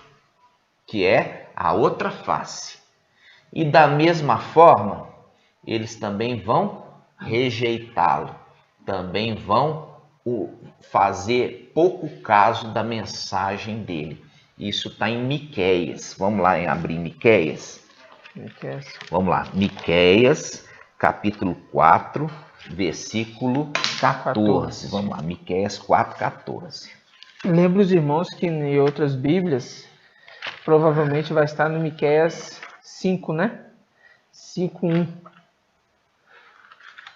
que é a outra face. E da mesma forma, eles também vão rejeitá-lo, também vão fazer pouco caso da mensagem dele. Isso está em Miqueias. Vamos lá abrir Miqueias. Vamos lá, Miqueias, capítulo 4, versículo 14. Vamos lá, Miqueias 4, 14. Lembro os irmãos que em outras Bíblias, provavelmente vai estar no Miqueias 5, né? 5:1.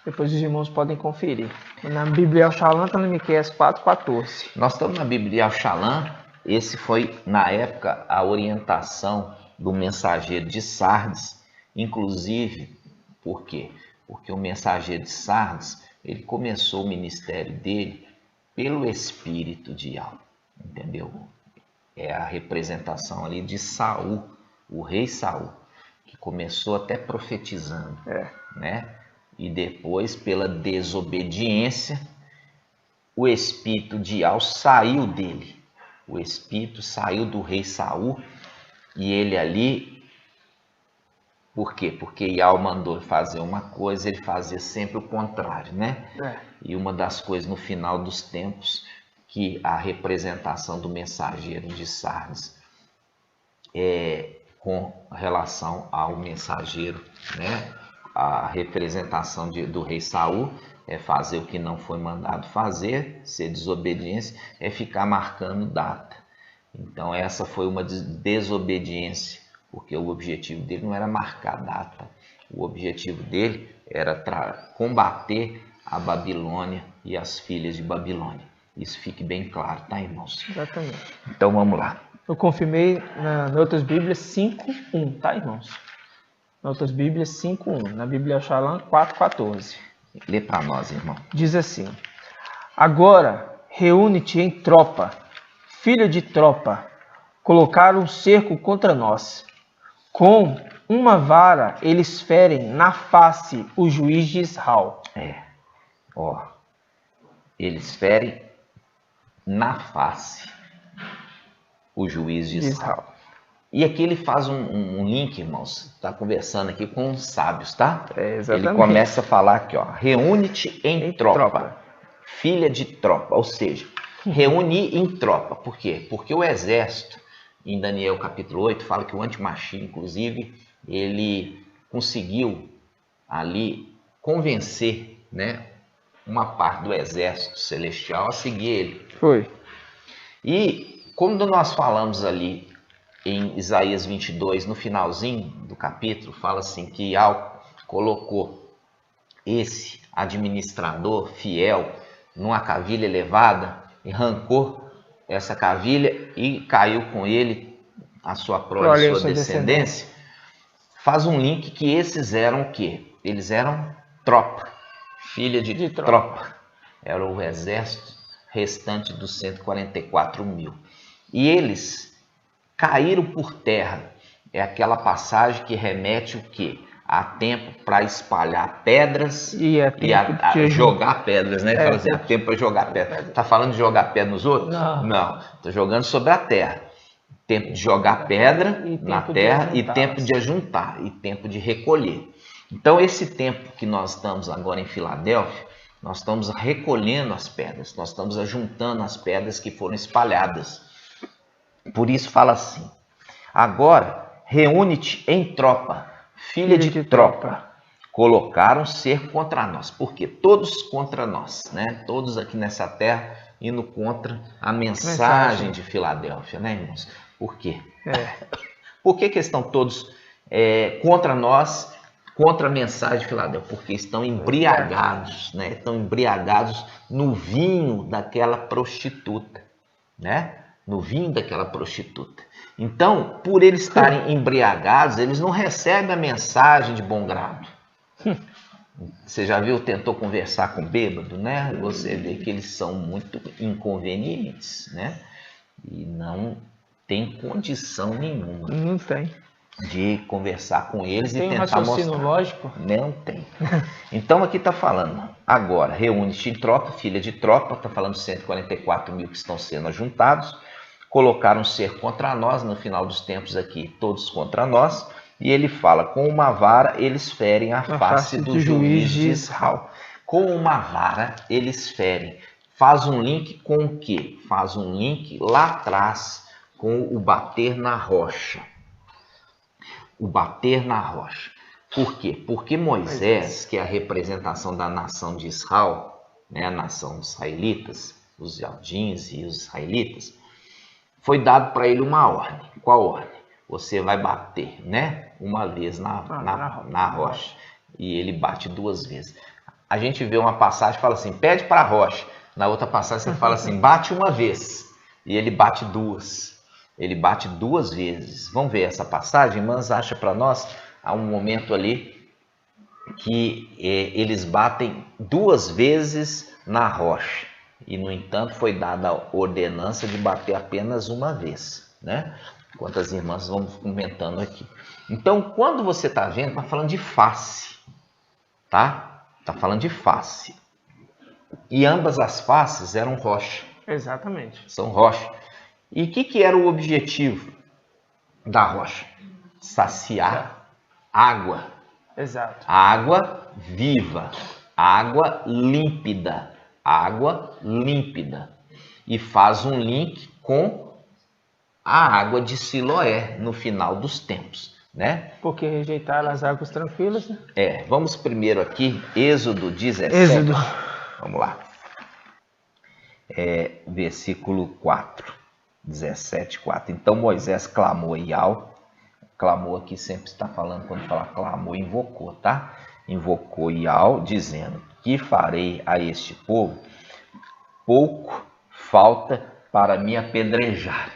Depois os irmãos podem conferir. Na Bíblia Al-Shalom está no Miqueias 4, 14. Nós estamos na Bíblia Al-Shalom. Esse foi, na época, a orientação do mensageiro de Sardes. Inclusive, por quê? Porque o mensageiro de Sardes ele começou o ministério dele pelo espírito de Yahweh, entendeu? É a representação ali de Saul, o rei Saul, que começou até profetizando, né? E depois, pela desobediência, o espírito de Yahweh saiu dele. O espírito saiu do rei Saul e ele ali, por quê? Porque Yahweh mandou fazer uma coisa, ele fazia sempre o contrário, né? E uma das coisas no final dos tempos, que a representação do mensageiro de Sardes com relação ao mensageiro, né? A representação do rei Saul é fazer o que não foi mandado fazer, ser desobediência, é ficar marcando data. Então essa foi uma desobediência, porque o objetivo dele não era marcar data, o objetivo dele era combater a Babilônia e as filhas de Babilônia. Isso fique bem claro, tá, irmãos? Exatamente. Então vamos lá. Eu confirmei na outras Bíblias 5:1, tá, irmãos? Na outras Bíblias 5:1, na Bíblia Shalom 4:14. Lê para nós, irmão. Diz assim: agora reúne-te em tropa, filho de tropa, colocaram um cerco contra nós. Com uma vara eles ferem na face o juiz de Israel. Eles ferem na face o juiz de Israel. E aqui ele faz um link, irmãos, está conversando aqui com os sábios, tá? Ele começa a falar aqui, ó, reúne-te em tropa, filha de tropa, ou seja, reunir em tropa. Por quê? Porque o exército, em Daniel capítulo 8, fala que o antimachia, inclusive, ele conseguiu ali convencer, né, uma parte do exército celestial a seguir ele. Foi. E como nós falamos ali em Isaías 22, no finalzinho do capítulo, fala assim que Yahweh colocou esse administrador fiel numa cavilha elevada e arrancou essa cavilha e caiu com ele a sua prole, sua descendência. Faz um link que esses eram o quê? Eles eram tropa, filha de tropa. Era o exército restante dos 144 mil. E eles caíram por terra. É aquela passagem que remete o quê? A tempo para espalhar pedras e a jogar pedras, né? Fala assim, há tempo para jogar pedra. Está falando de jogar pedra nos outros? Não. Estou jogando sobre a terra. Tempo de jogar pedra na terra e tempo de ajuntar e tempo de recolher. Então, esse tempo que nós estamos agora em Filadélfia, nós estamos recolhendo as pedras, nós estamos ajuntando as pedras que foram espalhadas. Por isso fala assim, agora reúne-te em tropa, filha de tropa. Colocaram cerco contra nós. Por quê? Todos contra nós, né? Todos aqui nessa terra indo contra a mensagem de Filadélfia, né, irmãos? Por quê? Por que estão todos contra nós, contra a mensagem de Filadélfia? Porque estão embriagados, né? Estão embriagados no vinho daquela prostituta, né? No vinho daquela prostituta. Então, por eles estarem embriagados, eles não recebem a mensagem de bom grado. Você já viu, tentou conversar com bêbado, né? Você vê que eles são muito inconvenientes, né? E não tem condição nenhuma. Não tem. De conversar com eles e tem tentar mostrar. Lógico? Não tem. Então aqui está falando, agora, reúne-te em tropa, filha de tropa, está falando 144 mil que estão sendo ajuntados, colocaram um cerco contra nós, no final dos tempos aqui, todos contra nós, e ele fala, com uma vara eles ferem a face do juiz de Israel. Com uma vara eles ferem. Faz um link com o quê? Faz um link lá atrás com o bater na rocha. O bater na rocha. Por quê? Porque Moisés, que é a representação da nação de Israel, né, a nação dos israelitas, os jardins e os israelitas, foi dado para ele uma ordem. Qual ordem? Você vai bater, né, uma vez na rocha. E ele bate 2 vezes. A gente vê uma passagem que fala assim, pede para a rocha. Na outra passagem você fala assim, bate uma vez. E ele bate 2. Ele bate 2 vezes. Vamos ver essa passagem? Irmãs, acha para nós? Há um momento ali que eles batem 2 vezes na rocha. E, no entanto, foi dada a ordenança de bater apenas uma vez, né? Enquanto as irmãs vão comentando aqui. Então, quando você está vendo, está falando de face, tá? Está falando de face. E ambas as faces eram rocha. Exatamente. São rocha. E o que era o objetivo da rocha? Saciar água. Exato. Água viva, água límpida, água límpida. E faz um link com a água de Siloé no final dos tempos, né? Porque rejeitaram as águas tranquilas, né? Vamos primeiro aqui, Êxodo 17. Êxodo. Vamos lá. Versículo 4, 17, 4. Então Moisés clamou a Yahweh. Clamou aqui sempre está falando, quando fala clamou, invocou, tá? Invocou Yahweh, dizendo: que farei a este povo? Pouco falta para me apedrejar.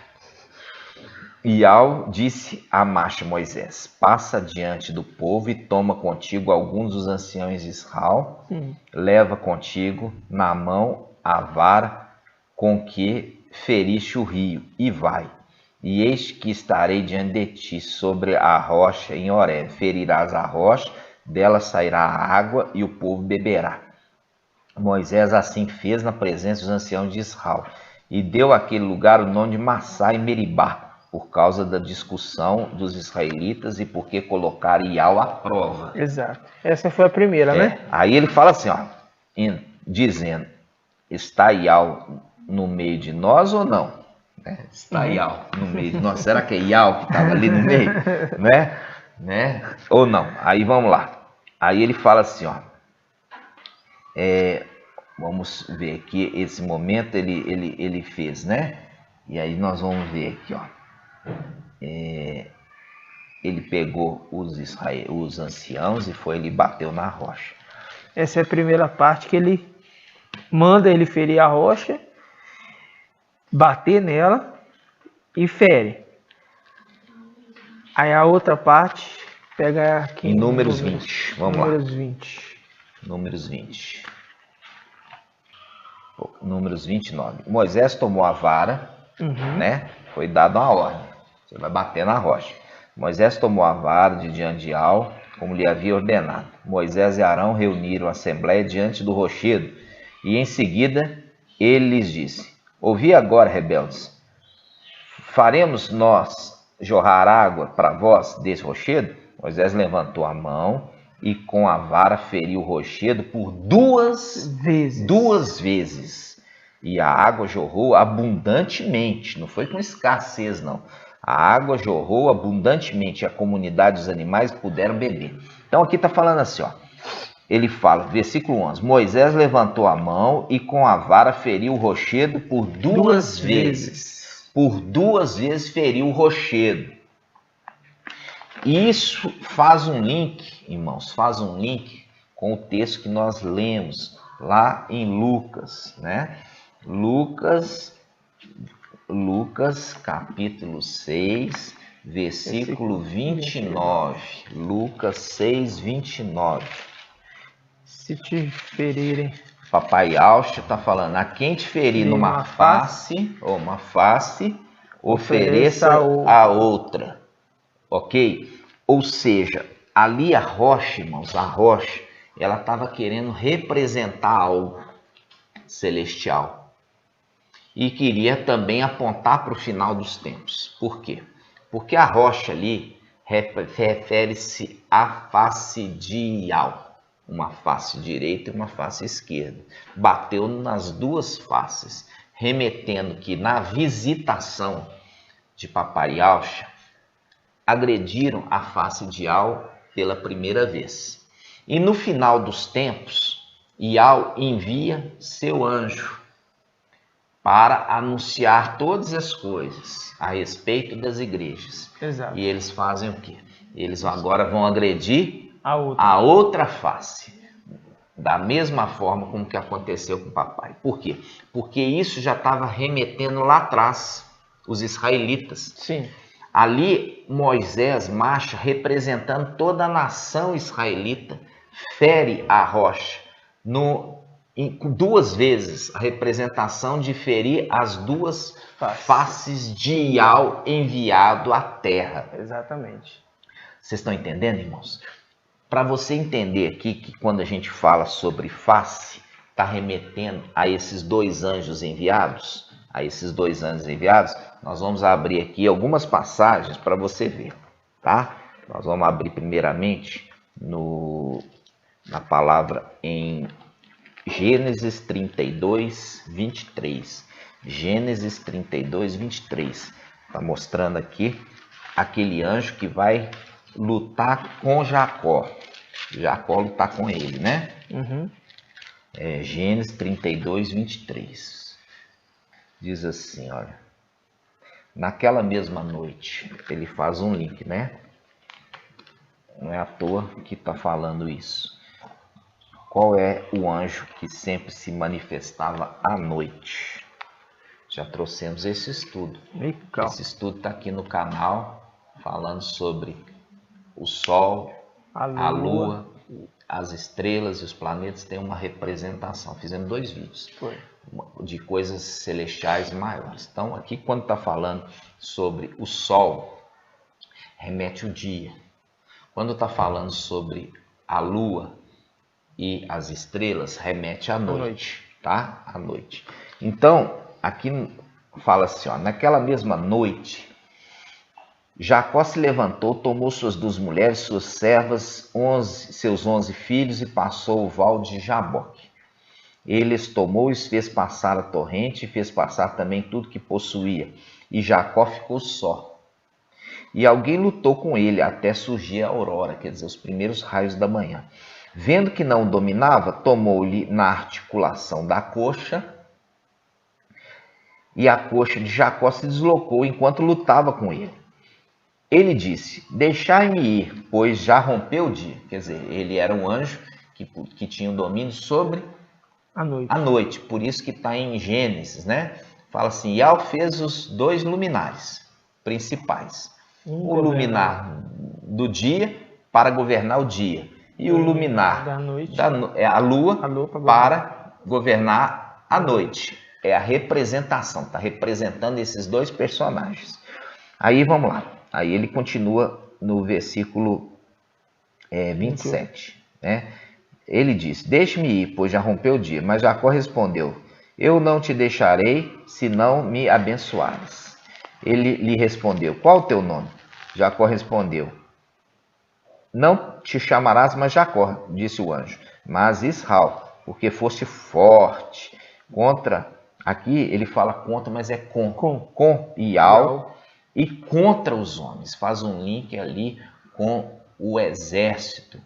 Yahweh disse a Moisés: passa diante do povo e toma contigo alguns dos anciãos de Israel. Leva contigo na mão a vara com que feriste o rio, e vai. E eis que estarei diante de ti sobre a rocha em Horeb. Ferirás a rocha, dela sairá a água e o povo beberá. Moisés assim fez na presença dos anciãos de Israel. E deu àquele lugar o nome de Massá e Meribá, por causa da discussão dos israelitas e porque colocaram Yahweh à prova. Exato. Essa foi a primeira, né? Aí ele fala assim, ó, dizendo: está Yahweh no meio de nós ou não? Está Yahweh no meio de nós. Será que é Yahweh que estava ali no meio? né? Ou não? Aí vamos lá. Aí ele fala assim, ó. Vamos ver aqui, esse momento ele fez, né? E aí nós vamos ver aqui, ó. Ele pegou os anciãos e ele bateu na rocha. Essa é a primeira parte que ele manda ele ferir a rocha, bater nela e fere. Aí a outra parte pega aqui em Números 20. Vamos lá. Números 20. Números 20. Números 29. Moisés tomou a vara, né? Foi dado uma ordem. Você vai bater na rocha. Moisés tomou a vara de diante de Yahweh, como lhe havia ordenado. Moisés e Arão reuniram a assembleia diante do rochedo, e em seguida ele lhes disse: ouvi agora, rebeldes, faremos nós jorrar água para vós desse rochedo? Moisés levantou a mão e com a vara feriu o rochedo por 2 vezes. E a água jorrou abundantemente, não foi com escassez, não. A água jorrou abundantemente e a comunidade dos animais puderam beber. Então aqui está falando assim, ó. Ele fala, versículo 11: Moisés levantou a mão e com a vara feriu o rochedo por 2 vezes. Por 2 vezes feriu o rochedo. Isso faz um link, irmãos, faz um link com o texto que nós lemos lá em Lucas, né? Lucas capítulo 6, versículo 29. Lucas 6, 29. Se te ferirem. Papai Alcha está falando: a quem te ferir numa face, ou uma face, ofereça a outra. Ok? Ou seja, ali a rocha, irmãos, a rocha, ela estava querendo representar algo celestial. E queria também apontar para o final dos tempos. Por quê? Porque a rocha ali refere-se à face de Yahweh. Uma face direita e uma face esquerda. Bateu nas 2 faces, remetendo que na visitação de Papai Alcha, agrediram a face de Yahweh pela primeira vez. E no final dos tempos, Yahweh envia seu anjo para anunciar todas as coisas a respeito das igrejas. Exato. E eles fazem o quê? Eles agora vão agredir a outra face. Da mesma forma como que aconteceu com o papai. Por quê? Porque isso já estava remetendo lá atrás, os israelitas. Sim. Ali Moisés marcha representando toda a nação israelita fere a rocha. Duas vezes a representação de ferir as duas faces de Iau enviado à terra. Exatamente. Vocês estão entendendo, irmãos? Para você entender aqui que quando a gente fala sobre face, está remetendo a esses dois anjos enviados, nós vamos abrir aqui algumas passagens para você ver, tá? Nós vamos abrir primeiramente na palavra em Gênesis 32, 23. Gênesis 32, 23. Está mostrando aqui aquele anjo que vai lutar com Jacó. Jacó lutar com ele, né? Uhum. Gênesis 32, 23. Diz assim, olha. Naquela mesma noite, ele faz um link, né? Não é à toa que está falando isso. Qual é o anjo que sempre se manifestava à noite? Já trouxemos esse estudo. Legal. Esse estudo está aqui no canal, falando sobre o Sol, a Lua, as estrelas e os planetas têm uma representação. Fizemos 2 vídeos de coisas celestiais maiores. Então, aqui quando está falando sobre o Sol, remete o dia. Quando está falando sobre a Lua e as estrelas, remete à noite, tá? À noite. Então, aqui fala assim, ó, naquela mesma noite, Jacó se levantou, tomou suas 2 mulheres, suas servas, seus 11 filhos e passou o val de Jaboque. Ele os tomou e os fez passar a torrente e fez passar também tudo que possuía. E Jacó ficou só. E alguém lutou com ele até surgir a aurora, quer dizer, os primeiros raios da manhã. Vendo que não o dominava, tomou-lhe na articulação da coxa, e a coxa de Jacó se deslocou enquanto lutava com ele. Ele disse, deixai-me ir, pois já rompeu o dia. Quer dizer, ele era um anjo que tinha o domínio sobre a noite. Por isso que está em Gênesis, né? Fala assim, Iau fez os 2 luminares principais. O luminar do dia para governar o dia. E o luminar da noite, a lua para governar a noite. É a representação, está representando esses 2 personagens. Aí vamos lá. Aí ele continua no versículo 27. Né? Ele diz, deixe-me ir, pois já rompeu o dia. Mas Jacó respondeu, eu não te deixarei, se não me abençoares. Ele lhe respondeu, qual o teu nome? Jacó respondeu, não te chamarás mais Jacó, disse o anjo, mas Israel, porque foste forte contra, aqui ele fala contra, mas é com Iau e contra os homens. Faz um link ali com o exército,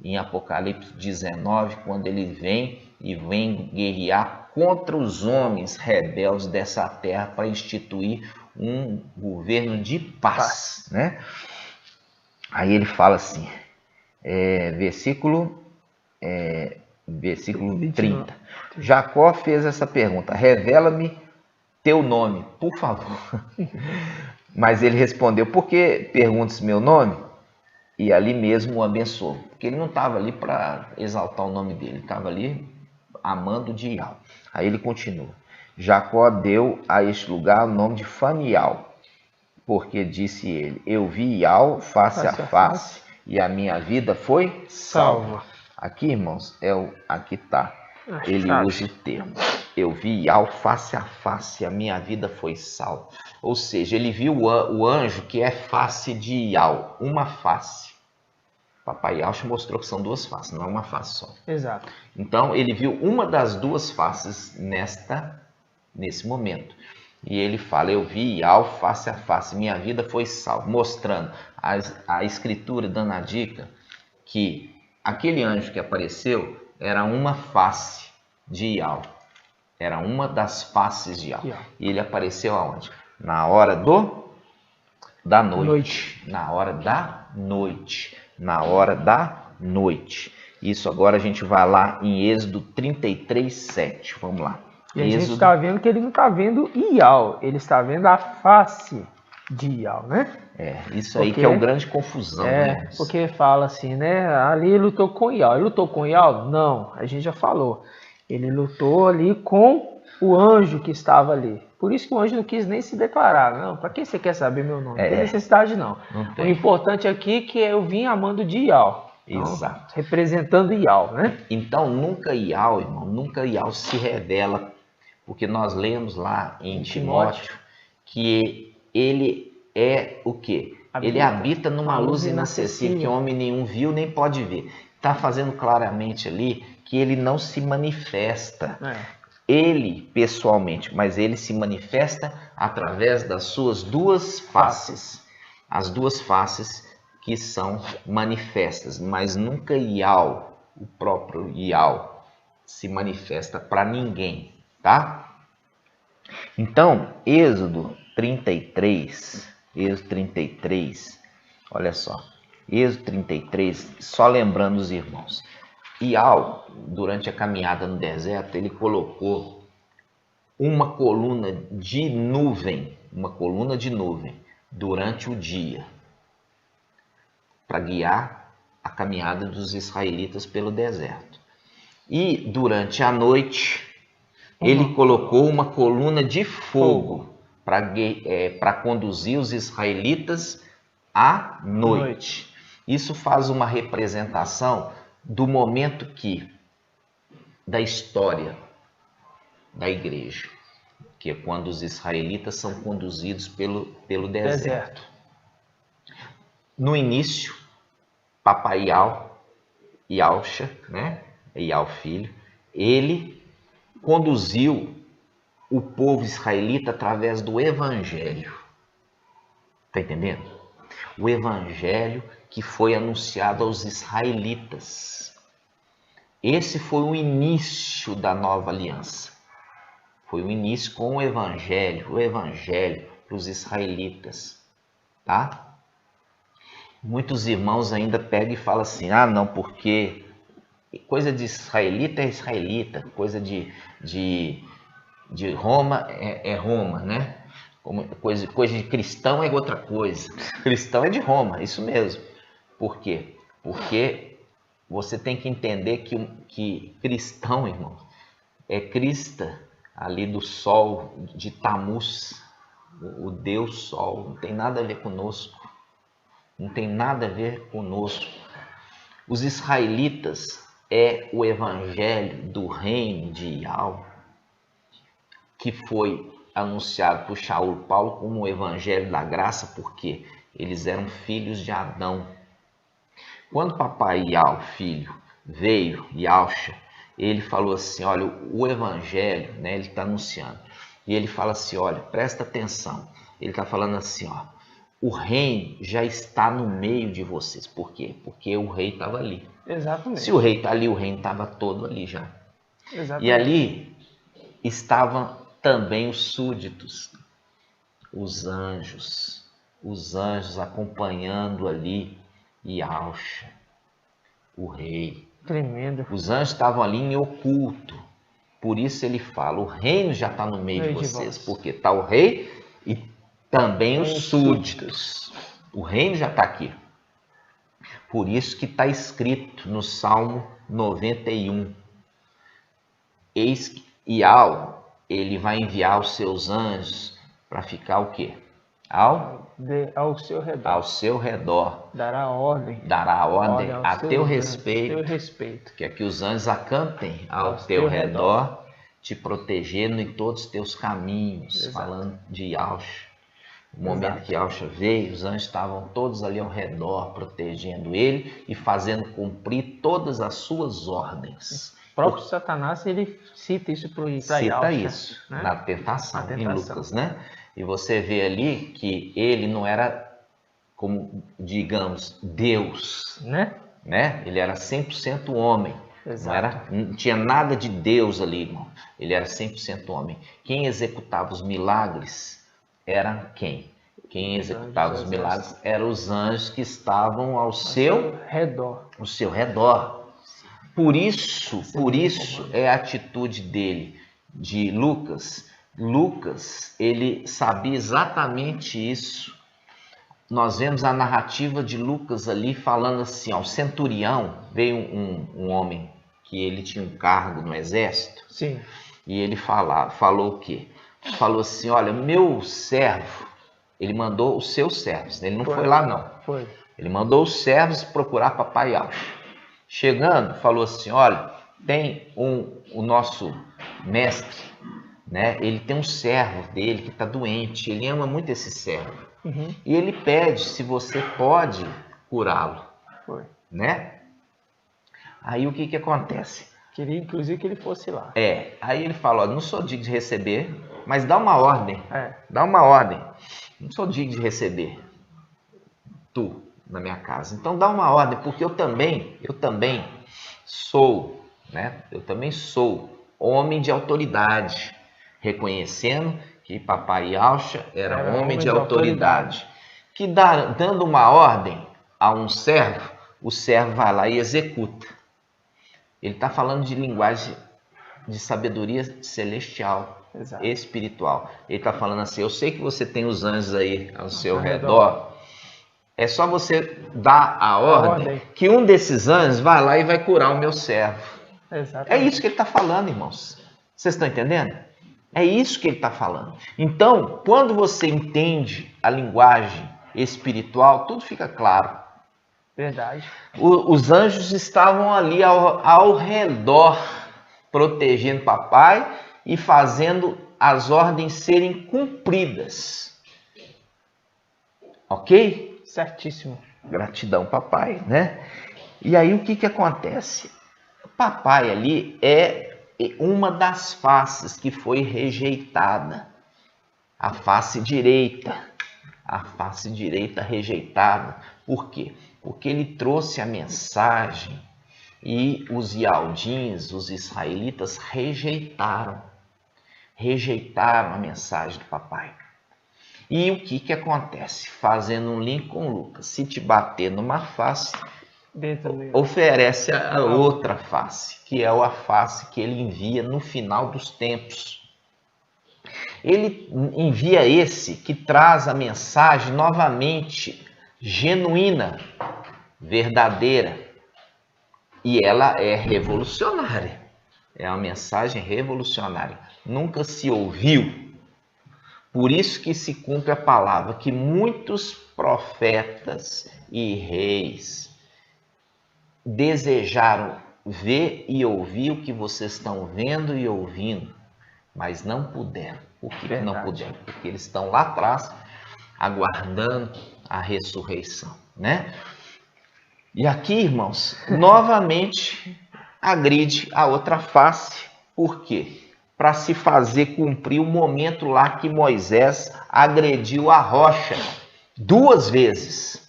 em Apocalipse 19, quando ele vem guerrear contra os homens rebeldes dessa terra para instituir um governo de paz, né? Aí ele fala assim, versículo 30. Jacó fez essa pergunta, revela-me teu nome, por favor. Mas ele respondeu, por que perguntas meu nome? E ali mesmo o abençoou. Porque ele não estava ali para exaltar o nome dele, ele estava ali amando de Iau. Aí ele continua. Jacó deu a este lugar o nome de Fanial, porque disse ele, eu vi Iau face a face, e a minha vida foi salva. Aqui, irmãos, aqui está. Ele usa o termo. Eu vi Iau face a face, a minha vida foi salva. Ou seja, ele viu o anjo que é face de Iau, uma face. Papai Yauch mostrou que são 2 faces, não é uma face só. Exato. Então, ele viu uma das 2 faces nesse momento. E ele fala, eu vi Iau face a face, minha vida foi salva. Mostrando a escritura dando a dica que aquele anjo que apareceu era uma face de Iau. Era uma das faces de Iau. E ele apareceu aonde? Na hora da noite. Na hora da noite. Na hora da noite. Isso agora a gente vai lá em Êxodo 33, 7. Vamos lá. E a gente está vendo que ele não está vendo Iau, ele está vendo a face de Ial, né? Isso aí que é o grande confusão, né? Porque fala assim, né? Ali ele lutou com Ial. Ele lutou com Ial? Não, a gente já falou. Ele lutou ali com o anjo que estava ali. Por isso que o anjo não quis nem se declarar. Não, para quem você quer saber meu nome? Não tem necessidade, não. O importante aqui é que eu vim amando de Ial. Então, exato. Representando Ial, né? Então, nunca Ial, irmão, nunca Ial se revela, porque nós lemos lá em Timóteo que ele é o quê? Ele habita numa luz inacessível que homem nenhum viu nem pode ver. Está fazendo claramente ali que ele não se manifesta. Ele pessoalmente, mas ele se manifesta através das suas duas faces. As duas faces que são manifestas, mas nunca Ial, o próprio Ial, se manifesta para ninguém, tá? Então, Êxodo 33, olha só, Êxodo 33, só lembrando os irmãos, Ial, durante a caminhada no deserto, ele colocou uma coluna de nuvem durante o dia, para guiar a caminhada dos israelitas pelo deserto. E durante a noite, ele colocou uma coluna de fogo para conduzir os israelitas à noite. Isso faz uma representação do momento da história da igreja, que é quando os israelitas são conduzidos pelo deserto. No início, papai Ialcha, né? Ial filho, ele conduziu o povo israelita através do evangelho. Tá entendendo? O evangelho que foi anunciado aos israelitas. Esse foi o início da nova aliança. Foi o início com o evangelho para os israelitas, tá? Muitos irmãos ainda pegam e falam assim, não, porque coisa de israelita é israelita, coisa de Roma é Roma, né? Coisa de cristão é outra coisa. Cristão é de Roma, isso mesmo. Por quê? Porque você tem que entender que cristão, irmão, é crista ali do sol de Tamuz, o Deus Sol, não tem nada a ver conosco. Não tem nada a ver conosco. Os israelitas é o evangelho do reino de Ial, que foi anunciado por Shaul Paulo como o evangelho da graça, porque eles eram filhos de Adão. Quando papai Ial, filho, veio, Ialcha, ele falou assim, olha, o evangelho, né, ele está anunciando, e ele fala assim, olha, presta atenção, ele está falando assim, ó, o reino já está no meio de vocês. Por quê? Porque o rei estava ali. Exatamente. Se o rei está ali, o reino estava todo ali já. Exatamente. E ali estavam também os súditos, os anjos acompanhando ali Ialcha, o rei. Tremendo. Os anjos estavam ali em oculto. Por isso ele fala, o reino já está no meio de vocês. Porque está o rei e também os súditos. O reino já está aqui. Por isso que está escrito no Salmo 91. Eis que Ial, ele vai enviar os seus anjos para ficar o quê? Ao seu redor. Ao seu redor. Dará ordem a teu respeito. Que é que os anjos acampem ao teu redor, te protegendo em todos os teus caminhos. Exato. Falando de Ialcha. No momento que Ialcha veio, os anjos estavam todos ali ao redor, protegendo ele e fazendo cumprir todas as suas ordens. O próprio Satanás, ele cita isso para Ialcha. Cita isso, né? na tentação, em Lucas, né? E você vê ali que ele não era, como, digamos, Deus, né? Ele era 100% homem. Exato. Não tinha nada de Deus ali, irmão. Ele era 100% homem. Quem executava os milagres era quem? Quem executava os milagres eram os anjos que estavam ao seu redor. Por isso é a atitude dele, de Lucas. Lucas, ele sabia exatamente isso, nós vemos a narrativa de Lucas ali falando assim, ó, o centurião, veio um homem que ele tinha um cargo no exército. Sim. E ele falou o quê? Falou assim, olha, meu servo, ele mandou os seus servos, ele não foi lá não. Foi. Ele mandou os servos procurar papai Alcha. Chegando, falou assim, olha, tem o nosso mestre, né? Ele tem um servo dele que está doente, ele ama muito esse servo. Uhum. E ele pede se você pode curá-lo, né? Aí o que acontece? Queria inclusive que ele fosse lá. Aí ele fala, ó, não sou digno de receber, mas dá uma ordem. Dá uma ordem. Não sou digno de receber tu na minha casa. Então dá uma ordem, porque eu também sou, né? Eu também sou homem de autoridade, reconhecendo que papai Alcha era homem de autoridade. Que dando uma ordem a um servo, o servo vai lá e executa. Ele está falando de linguagem de sabedoria celestial, espiritual. Ele está falando assim, eu sei que você tem os anjos aí ao seu redor. É só você dar a ordem que um desses anjos vai lá e vai curar o meu servo. Exatamente. É isso que ele está falando, irmãos. Vocês estão entendendo? É isso que ele está falando. Então, quando você entende a linguagem espiritual, tudo fica claro. Verdade. Os anjos estavam ali ao redor, protegendo papai e fazendo as ordens serem cumpridas. Ok? Certíssimo. Gratidão, papai, né? E aí o que acontece? Papai ali é uma das faces que foi rejeitada. A face direita. A face direita rejeitada. Por quê? Porque ele trouxe a mensagem e os Ialdins, os israelitas, rejeitaram a mensagem do papai. E o que acontece? Fazendo um link com Lucas, se te bater numa face, oferece a outra face, que é a face que ele envia no final dos tempos. Ele envia esse que traz a mensagem novamente genuína, verdadeira, e ela é revolucionária. É uma mensagem revolucionária. Nunca se ouviu. Por isso que se cumpre a palavra que muitos profetas e reis desejaram ver e ouvir o que vocês estão vendo e ouvindo, mas não puderam. Por que não puderam? Porque eles estão lá atrás aguardando a ressurreição, né? E aqui, irmãos, novamente agride a outra face. Por quê? Para se fazer cumprir o momento lá que Moisés agrediu a rocha 2 vezes,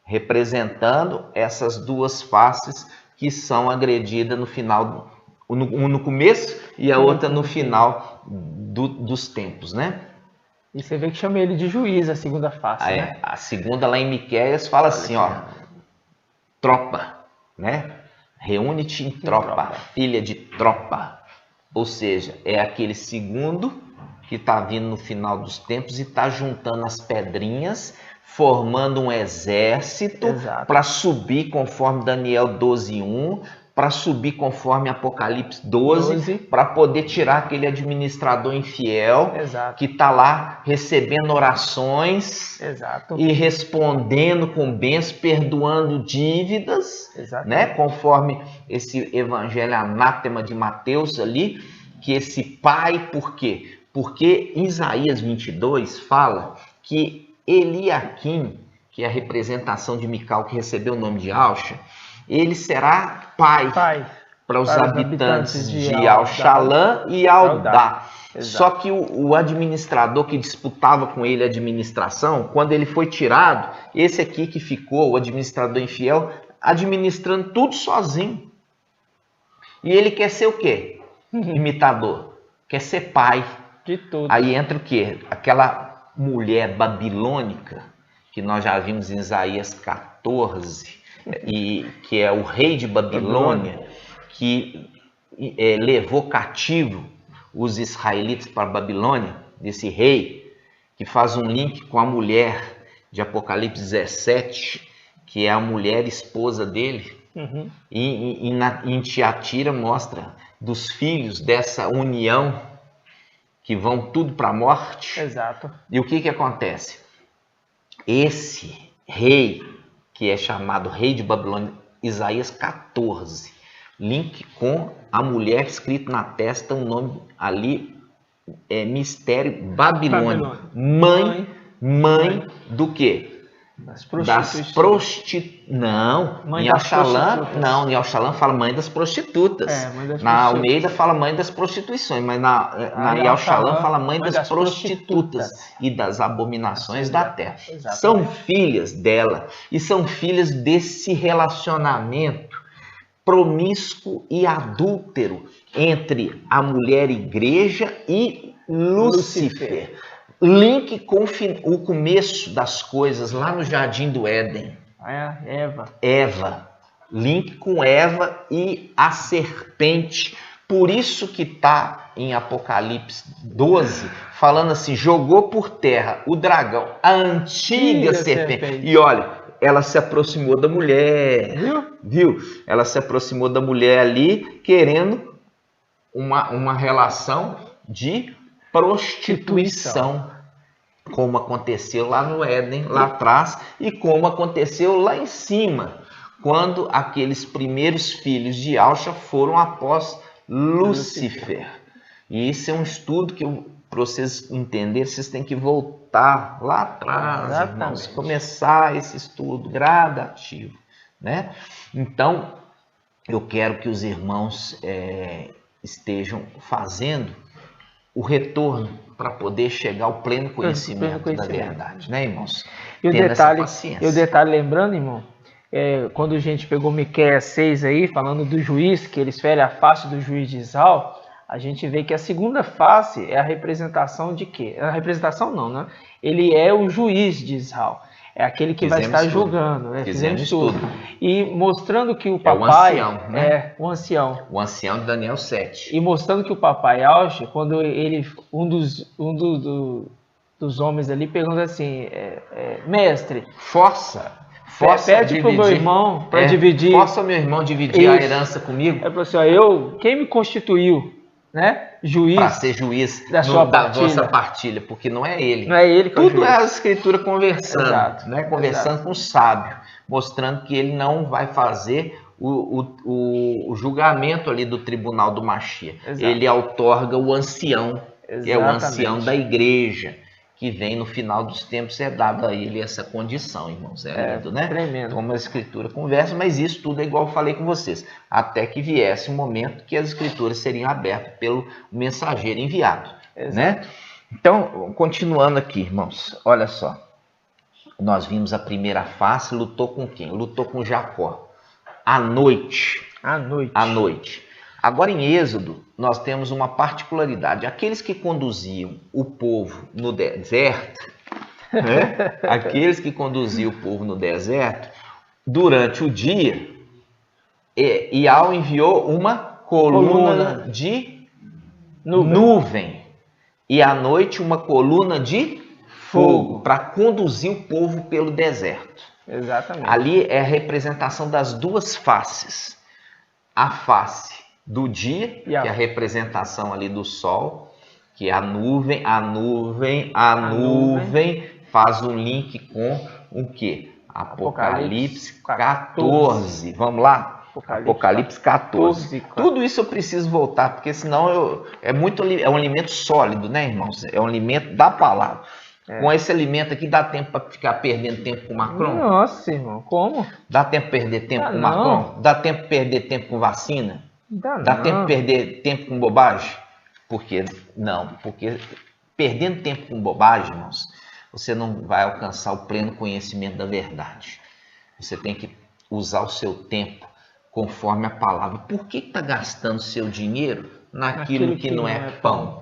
representando essas 2 faces que são agredidas no final, no começo e a outra no final dos tempos, né? E você vê que chama ele de juiz, a segunda face, né? A segunda lá em Miqueias fala assim, ó, tropa, né? Reúne-te em tropa, filha de tropa. Ou seja, é aquele segundo que está vindo no final dos tempos e está juntando as pedrinhas, formando um exército para subir conforme Daniel 12:1, para subir conforme Apocalipse 12, para poder tirar aquele administrador infiel que está lá recebendo orações e respondendo com bens, perdoando dívidas, né? Conforme esse evangelho anátema de Mateus ali, que esse pai, por quê? Porque em Isaías 22 fala que Eliaquim, que é a representação de Mical que recebeu o nome de Alcha, ele será pai para os habitantes de Alxalã e Aldá. Só que o administrador que disputava com ele a administração, quando ele foi tirado, esse aqui que ficou, o administrador infiel, administrando tudo sozinho. E ele quer ser o quê? Imitador. Quer ser pai. De tudo. Aí entra o quê? Aquela mulher babilônica, que nós já vimos em Isaías 14, e que é o rei de Babilônia, que levou cativo os israelitas para a Babilônia, desse rei, que faz um link com a mulher de Apocalipse 17, que é a mulher esposa dele, e em Tiatira mostra dos filhos dessa união que vão tudo para a morte. Exato. E o que acontece? Esse rei, que é chamado rei de Babilônia, Isaías 14, link com a mulher escrito na testa, o nome ali é mistério Babilônia. Mãe do quê? Das prostitutas. Não, mãe em das Alxalã, prostitutas. não, em Alxalã fala mãe das prostitutas. Mãe das na prostitutas. Almeida fala mãe das prostituições, mas em Alxalã fala mãe das prostitutas e das abominações da terra. Exatamente. São filhas dela e são filhas desse relacionamento promíscuo e adúltero entre a mulher igreja e Lúcifer. Link com o começo das coisas lá no Jardim do Éden. Eva. Link com Eva e a serpente. Por isso que está em Apocalipse 12, falando assim, jogou por terra o dragão, a antiga serpente. E olha, ela se aproximou da mulher. Viu? Ela se aproximou da mulher ali, querendo uma relação de prostituição, como aconteceu lá no Éden, lá atrás, e como aconteceu lá em cima, quando aqueles primeiros filhos de Alxa foram após Lúcifer. E isso é um estudo que, para vocês entenderem, vocês têm que voltar lá atrás, irmãos, começar esse estudo gradativo, né? Então, eu quero que os irmãos estejam fazendo o retorno para poder chegar ao pleno conhecimento da verdade, né, irmãos? E o detalhe, lembrando, irmão, quando a gente pegou Miqueias 6 aí, falando do juiz, que eles ferem a face do juiz de Israel, a gente vê que a segunda face é a representação de quê? A representação não, né? Ele é o juiz de Israel. É aquele que vai estar julgando. Fizemos tudo. E mostrando que o papai... o ancião, né? O ancião. O ancião de Daniel 7. E mostrando que o papai Alxa, quando um dos homens ali pergunta assim, mestre... Força pede para o meu irmão para dividir... Força o meu irmão dividir a herança comigo. Ele falou assim, quem me constituiu, né? Juiz, para ser juiz da vossa partilha, porque não é ele. Não é ele que tudo é a escritura conversando, Exato, né? Conversando com o sábio, mostrando que ele não vai fazer o julgamento ali do tribunal do Mashiach. Ele outorga o ancião, que é o ancião da igreja, que vem no final dos tempos, é dado a ele essa condição, irmãos. Lindo, né? Tremendo. Como a escritura conversa, mas isso tudo é igual eu falei com vocês. Até que viesse um momento que as escrituras seriam abertas pelo mensageiro enviado. Né? Então, continuando aqui, irmãos, olha só. Nós vimos a primeira face, lutou com quem? Lutou com Jacó. À noite. Agora, em Êxodo, nós temos uma particularidade. Aqueles que conduziam o povo no deserto, né? Aqueles que conduziam o povo no deserto, durante o dia, Iau enviou uma coluna de nuvem. E à noite, uma coluna de fogo, para conduzir o povo pelo deserto. Exatamente. Ali é a representação das duas faces. A face do dia, que é a representação ali do sol, que é a nuvem faz um link com o quê? Apocalipse 14. Vamos lá? Apocalipse 14. Tudo isso eu preciso voltar, porque senão é um alimento sólido, né, irmãos? É um alimento da palavra. Com esse alimento aqui, dá tempo para ficar perdendo tempo com Macron? Nossa, irmão, como? Dá tempo para perder tempo com Macron? Dá tempo para perder tempo com vacina? Dá tempo para perder tempo com bobagem? Por quê? Não, porque perdendo tempo com bobagem, irmãos, você não vai alcançar o pleno conhecimento da verdade. Você tem que usar o seu tempo conforme a palavra. Por que está gastando seu dinheiro naquilo que não é pão?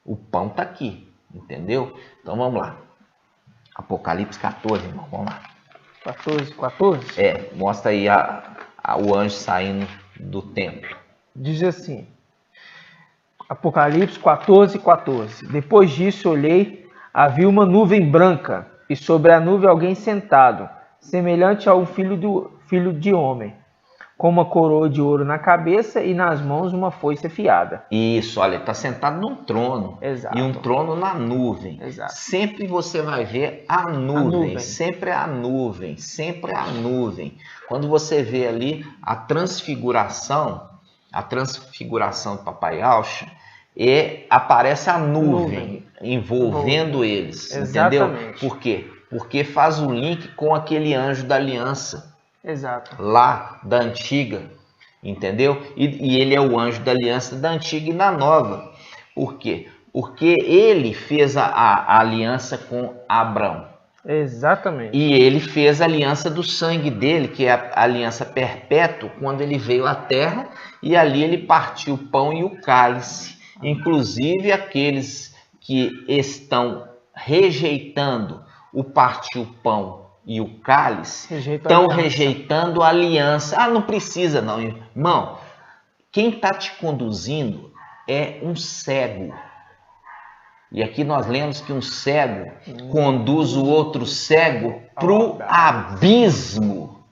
O pão está aqui, entendeu? Então vamos lá. Apocalipse 14, irmão, vamos lá. 14? Mostra aí o anjo saindo do templo. Diz assim, Apocalipse 14. Depois disso olhei, havia uma nuvem branca, e sobre a nuvem alguém sentado, semelhante ao filho de homem, com uma coroa de ouro na cabeça e nas mãos uma foice afiada. Isso, olha, ele está sentado num trono. Exato. E um trono na nuvem. Exato. Sempre você vai ver a nuvem, sempre a nuvem, sempre a nuvem. Quando você vê ali a transfiguração do Papai Aucha, aparece a nuvem envolvendo eles. Exatamente. Entendeu? Por quê? Porque faz o link com aquele anjo da aliança. Exato. Lá da antiga, entendeu? E ele é o anjo da aliança da antiga e da nova. Por quê? Porque ele fez a aliança com Abraão. Exatamente. E ele fez a aliança do sangue dele, que é a aliança perpétua, quando ele veio à terra, e ali ele partiu o pão e o cálice. Inclusive aqueles que estão rejeitando o partir o pão e o cálice, estão rejeitando a aliança. Ah, não precisa não, irmão. Quem está te conduzindo é um cego. E aqui nós lemos que um cego conduz o outro cego para o abismo.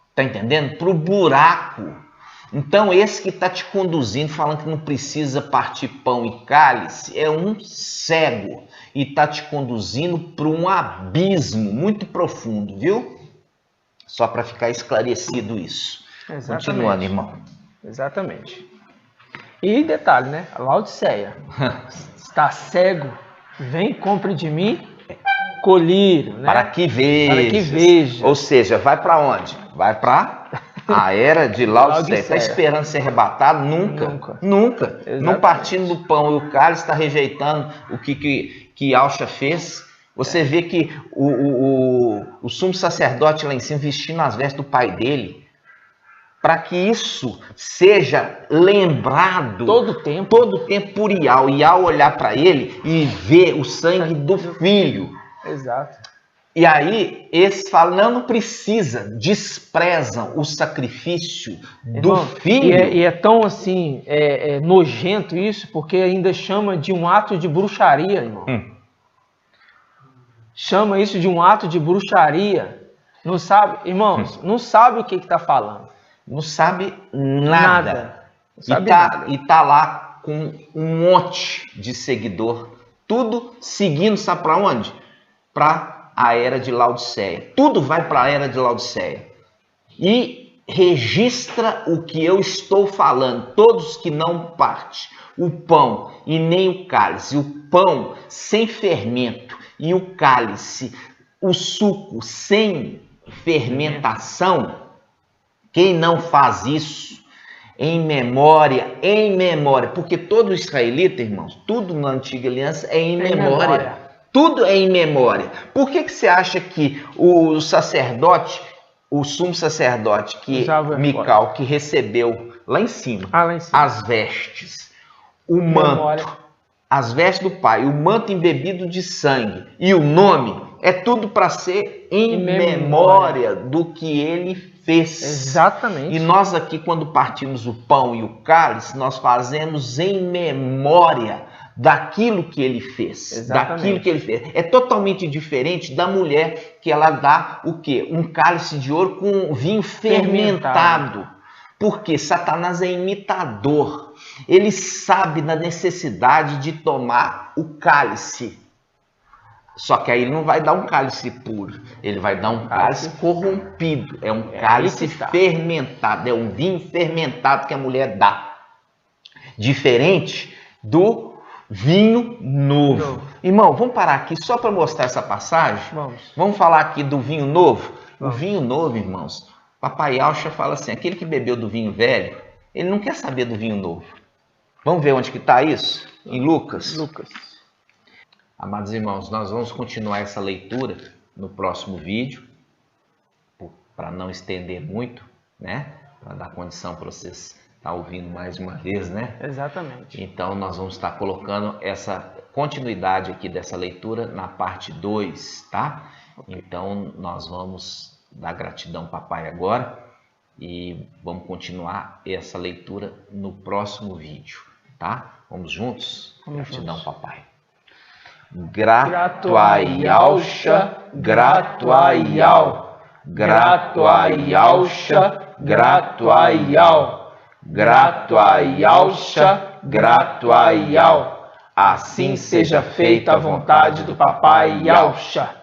Está entendendo? Para o buraco. Então esse que está te conduzindo, falando que não precisa partir pão e cálice, é um cego. E está te conduzindo para um abismo muito profundo, viu? Só para ficar esclarecido isso. Exatamente. Continuando, irmão. Exatamente. E detalhe, né? Laodiceia. Está cego, vem, compre de mim colírio, né? Para que veja. Ou seja, vai para onde? Vai para a era de Laodiceia. Está esperando ser arrebatado? Nunca. Não partindo do pão e o cálice, está rejeitando o que Aucha fez. Você vê que o sumo sacerdote lá em cima vestindo as vestes do pai dele, para que isso seja lembrado todo tempo por Iau. Iau olhar para ele e ver o sangue do filho. Exato. E aí, eles falam, não precisa, desprezam o sacrifício do filho. E é tão assim, nojento isso, porque ainda chama de um ato de bruxaria, irmão. Chama isso de um ato de bruxaria. Não sabe, irmãos, não sabe o que está falando. Não sabe nada. E tá lá com um monte de seguidor. Tudo seguindo, sabe para onde? Para a era de Laodiceia. Tudo vai para a era de Laodiceia. E registra o que eu estou falando. Todos que não partem o pão e nem o cálice. O pão sem fermento e o cálice, o suco sem fermentação. Quem não faz isso em memória, porque todo israelita, irmãos, tudo na antiga aliança é em memória. Tudo é em memória. Por que você acha que o sacerdote, o sumo sacerdote, Mical, que recebeu lá em cima, as vestes, o manto, as vestes do pai, o manto embebido de sangue e o nome, é tudo para ser em memória do que ele fez. Exatamente. E nós aqui, quando partimos o pão e o cálice, nós fazemos em memória daquilo que ele fez. Exatamente. Daquilo que ele fez. É totalmente diferente da mulher que ela dá o quê? Um cálice de ouro com vinho fermentado. Porque Satanás é imitador. Ele sabe da necessidade de tomar o cálice. Só que aí ele não vai dar um cálice puro, ele vai dar um cálice corrompido. É um cálice fermentado, é um vinho fermentado que a mulher dá. Diferente do vinho novo. Irmão, vamos parar aqui só para mostrar essa passagem? Vamos falar aqui do vinho novo? O vinho novo, irmãos, Papai Aucha fala assim, aquele que bebeu do vinho velho, ele não quer saber do vinho novo. Vamos ver onde que está isso? Em Lucas. Amados irmãos, nós vamos continuar essa leitura no próximo vídeo, para não estender muito, né? Para dar condição para vocês estar ouvindo mais uma vez, né? Exatamente. Então, nós vamos estar colocando essa continuidade aqui dessa leitura na parte 2, tá? Então, nós vamos dar gratidão, papai, agora e vamos continuar essa leitura no próximo vídeo, tá? Vamos juntos? Gratidão, papai. grato a Yalcha, grato a Yal, grato a Yalcha, grato a Yal, grato a Yalcha, grato a Yal. Assim seja feita a vontade do Papai Yalcha.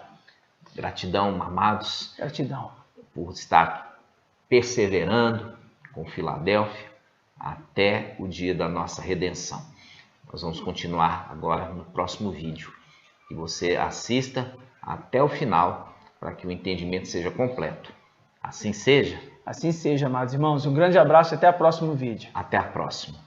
Gratidão, amados. Gratidão. Por estar perseverando com Filadélfia até o dia da nossa redenção. Nós vamos continuar agora no próximo vídeo. Que você assista até o final para que o entendimento seja completo. Assim seja. Assim seja, amados irmãos. Um grande abraço e até o próximo vídeo. Até a próxima.